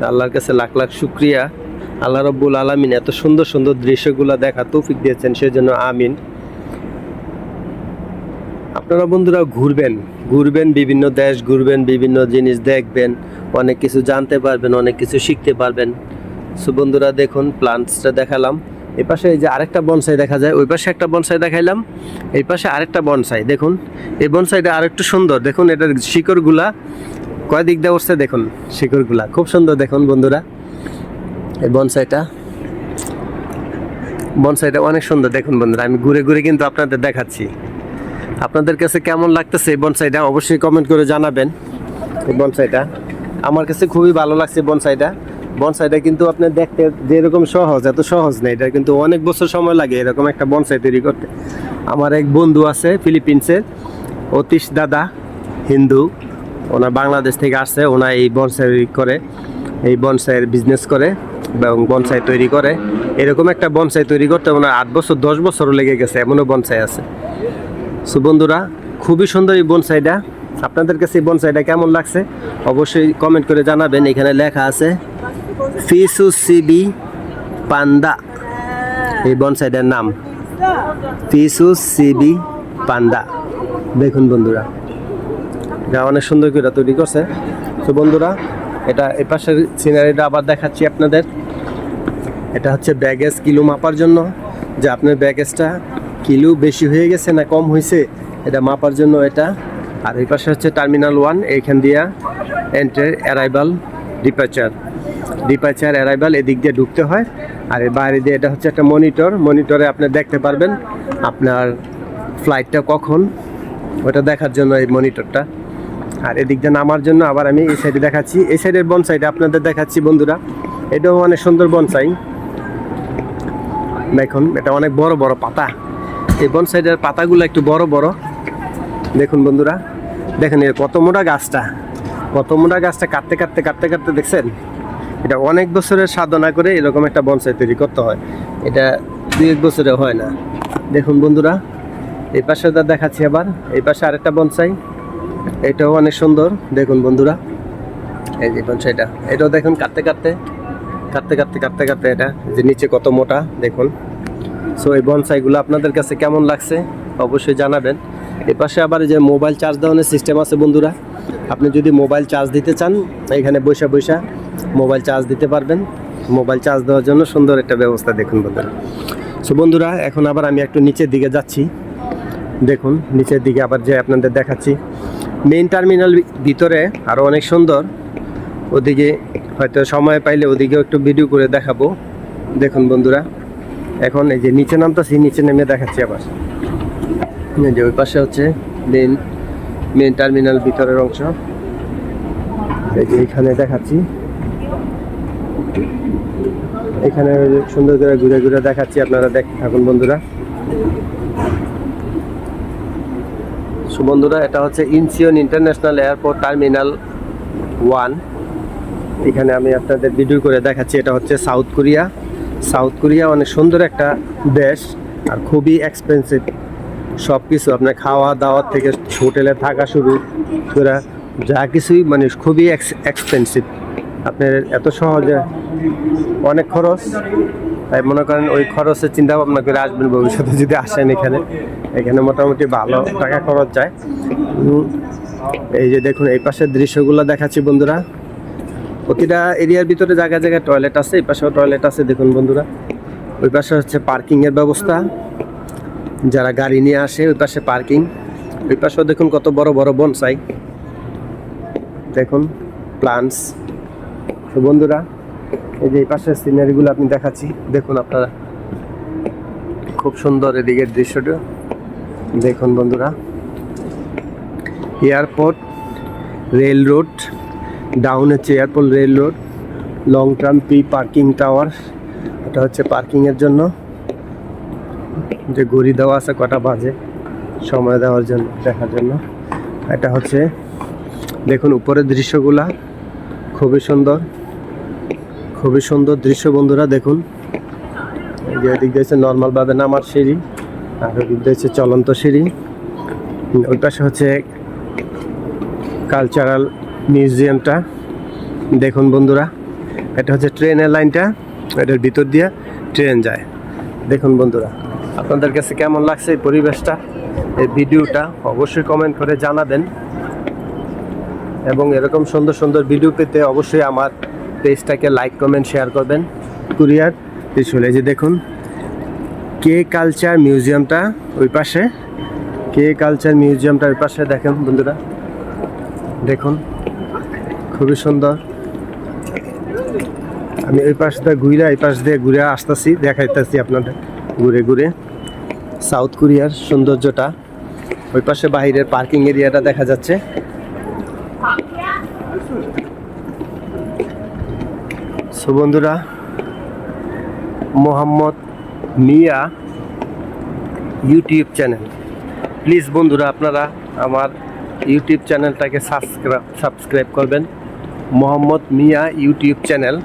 আল্লাহর কাছে লাখ লাখ শুকরিয়া। আল্লাহ রাব্বুল আলামিন এত সুন্দর সুন্দর দৃশ্যগুলো দেখা তৌফিক দিয়েছেন, সেজন্য আমিন। আপনারা বন্ধুরা ঘুরবেন বিভিন্ন দেশ, ঘুরবেন বিভিন্ন জিনিস দেখবেন, অনেক কিছু জানতে পারবেন, অনেক কিছু শিখতে পারবেন। সো বন্ধুরা দেখুন প্লান্টসটা দেখালাম। এই পাশে এই যে আরেকটা বনসাই দেখা যায়, ওই পাশে একটা বনসাই দেখাইলাম, এই পাশে আরেকটা বনসাই দেখুন। এই বনসাইটা আরেকটু সুন্দর দেখুন, এটার শিকড়গুলা কয় দিক দিয়ে উঠছে দেখুন, শিকড়গুলা খুব সুন্দর দেখুন বন্ধুরা। এই বনসাইটা অনেক সুন্দর দেখুন বন্ধুরা। আমি ঘুরে ঘুরে কিন্তু আপনাদের দেখাচ্ছি। আপনাদের কাছে কেমন লাগতেছে এই বনসাইটা অবশ্যই কমেন্ট করে জানাবেন। এই বনসাইটা আমার কাছে খুবই ভালো লাগছে। বনসাইটা কিন্তু আপনি দেখতে যেরকম সহজ, এত সহজ না, এটা কিন্তু অনেক বছর সময় লাগে এরকম একটা বনসাই তৈরি করতে। আমার এক বন্ধু আছে ফিলিপিন্সের, অতীশ দাদা, হিন্দু, ওনার বাংলাদেশ থেকে আসছে। ওনা এই বনসাই করে, এই বনসাইয়ের বিজনেস করে এবং বনসাই তৈরি করে। এরকম একটা বনসাই তৈরি করতে ওনার 8 বছর 10 বছরও লেগে গেছে, এমনও বনসাই আছে। সো বন্ধুরা খুবই সুন্দর এই বনসাইটা। আপনাদের কাছে এই বনসাইটা কেমন লাগছে অবশ্যই কমেন্ট করে জানাবেন। এখানে লেখা আছে ফিসুসিবি পান্ডা, এই বনসাইটার নাম ফিসুসিবি পান্ডা। দেখুন বন্ধুরা এটা অনেক সুন্দর করে তৈরি করছে। তো বন্ধুরা এটা এই পাশের সিনারিটা আবার দেখাচ্ছি আপনাদের। এটা হচ্ছে ব্যাগেজ কিলো মাপার জন্য, যে আপনার ব্যাগেজটা কিলো বেশি হয়ে গেছে না কম হয়েছে এটা মাপার জন্য এটা। আর এই পাশে হচ্ছে টার্মিনাল 1, এইখান দিয়ে এন্টার অ্যারাইভাল ডিপারচার অ্যারাইভাল এদিক দিয়ে ঢুকতে হয়। আর এর বাইরে দিয়ে এটা হচ্ছে একটা মনিটরে আপনি দেখতে পারবেন আপনার ফ্লাইটটা কখন, ওটা দেখার জন্য এই মনিটরটা। আর এদিক দিয়ে নামার জন্য আবার আমি এই সাইডে দেখাচ্ছি। এই সাইডের বনসাইটা আপনাদের দেখাচ্ছি বন্ধুরা। এটাও অনেক সুন্দর বনসাই দেখুন। এটা অনেক বড় বড় পাতা, এই বনসাইডের পাতাগুলো একটু বড় বড় দেখুন বন্ধুরা। দেখেন এর কত মোটা গাছটা, কাটতে কাটতে দেখছেন। এটা অনেক বছরের সাধনা করে এরকম একটা বনসাই তৈরি করতে হয়, এটা 2-1 বছরে হয় না। দেখুন বন্ধুরা এই পাশে দেখাচ্ছি আবার, এই পাশে আরেকটা বনসাই, এটাও অনেক সুন্দর দেখুন বন্ধুরা। এই যে বনসাইটা, এটাও দেখুন কাটতে কাটতে এটা যে নিচে কত মোটা দেখুন। সো এই বনসাইগুলো আপনাদের কাছে কেমন লাগছে অবশ্যই জানাবেন। এই পাশে আবার যে মোবাইল চার্জ দেওয়ার সিস্টেম আছে বন্ধুরা। আপনি যদি মোবাইল চার্জ দিতে চান এখানে বৈশা মোবাইল চার্জ দিতে পারবেন। মোবাইল চার্জ দেওয়ার জন্য সুন্দর একটা ব্যবস্থা দেখুন বন্ধুরা। সো বন্ধুরা এখন আবার আমি একটু নিচের দিকে যাচ্ছি। দেখুন নিচের দিকে আবার যে আপনাদের দেখাচ্ছি। মেইন টার্মিনাল ভিতরে আরও অনেক সুন্দর, ওদিকে হয়তো সময় পাইলে ওদিকেও একটু ভিডিও করে দেখাবো। দেখুন বন্ধুরা এখন এই যে নিচে নামতেছি, নিচে নেমে দেখাচ্ছি আবার। যে ওই পাশে হচ্ছে মেইন টার্মিনাল ভিতরের অংশ, এই যে এখানে দেখাচ্ছি। এখানে সুন্দর করে ঘুরে ঘুরে দেখাচ্ছি, আপনারা দেখতে থাকুন বন্ধুরা। সো বন্ধুরা এটা হচ্ছে ইনচিয়ন ইন্টারন্যাশনাল এয়ারপোর্ট টার্মিনাল 1। এখানে আমি আপনাদের ভিডিও করে দেখাচ্ছি। এটা হচ্ছে সাউথ কোরিয়া অনেক সুন্দর একটা দেশ আর খুবই এক্সপেন্সিভ সব কিছু। আপনার খাওয়া দাওয়ার থেকে হোটেলে থাকা শুরু করে যা কিছুই মানে খুবই এক্সপেন্সিভ। আপনার এত সহজে অনেক খরচ, তাই মনে করেন ওই খরচের চিন্তা ভাবনা করে আসবেন ভবিষ্যতে যদি আসেন। এখানে মোটামুটি ভালো টাকা খরচ যায়। এই যে দেখুন এই পাশের দৃশ্যগুলো দেখাচ্ছি বন্ধুরা। প্রতিটা এরিয়ার ভিতরে জায়গায় টয়লেট আছে, এই পাশেও টয়লেট আছে দেখুন বন্ধুরা। ওই পাশে হচ্ছে পার্কিংয়ের ব্যবস্থা, যারা গাড়ি নিয়ে আসে ওই পাশে পার্কিং। ওই পাশেও দেখুন কত বড় বড় বনসাই, দেখুন প্লান্টস। তো বন্ধুরা এই যে এই পাশের সিনারিগুলো আপনি দেখাচ্ছি, দেখুন আপনারা, খুব সুন্দর এদিকের দৃশ্যটা দেখুন বন্ধুরা। এয়ারপোর্ট, রেল রোড, ডাউন হচ্ছে airport rail road, long term P parking tower, এটা হচ্ছে পার্কিংয়ের জন্য, যে ঘড়ি দেওয়া আছে কটা বাজে সময় দেওয়ার জন্য, দেখার জন্য। এটা হচ্ছে দেখুন উপরের দৃশ্যগুলা খুবই সুন্দর, খুবই সুন্দর দৃশ্য বন্ধুরা। দেখুন এই যে এদিক দিয়েছে নর্মালভাবে নামার সিঁড়ি, আর ওদিক দিয়েছে চলন্ত সিঁড়ি। ওই পাশে হচ্ছে কালচারাল মিউজিয়ামটা, দেখুন বন্ধুরা। এটা হচ্ছে ট্রেনের লাইনটা, এটার ভিতর দিয়ে ট্রেন যায়। দেখুন বন্ধুরা, আপনাদের কাছে কেমন লাগছে এই পরিবেশটা, এই ভিডিওটা অবশ্যই কমেন্ট করে জানাবেন। এবং এরকম সুন্দর সুন্দর ভিডিও পেতে অবশ্যই আমার পেজটাকে লাইক কমেন্ট শেয়ার করবেন। কুরিয়ার পিছনে যে দেখুন কে কালচার মিউজিয়ামটা ওই পাশে, কে কালচার মিউজিয়ামটা ওই পাশে দেখেন বন্ধুরা, দেখুন খুবই সুন্দর। আমি ওই পাশ দিয়ে ঘুরে এই পাশ দিয়ে ঘুরে আসতেছি, দেখাইতেছি আপনাদের ঘুরে ঘুরে সাউথ কোরিয়ার সৌন্দর্যটা। ওই পাশে বাইরের পার্কিং এরিয়াটা দেখা যাচ্ছে। সো বন্ধুরা, Mohammad Mia YouTube channel, please বন্ধুরা আপনারা আমার ইউটিউব চ্যানেলটাকে সাবস্ক্রাইব করবেন। Mohammad Mia YouTube channel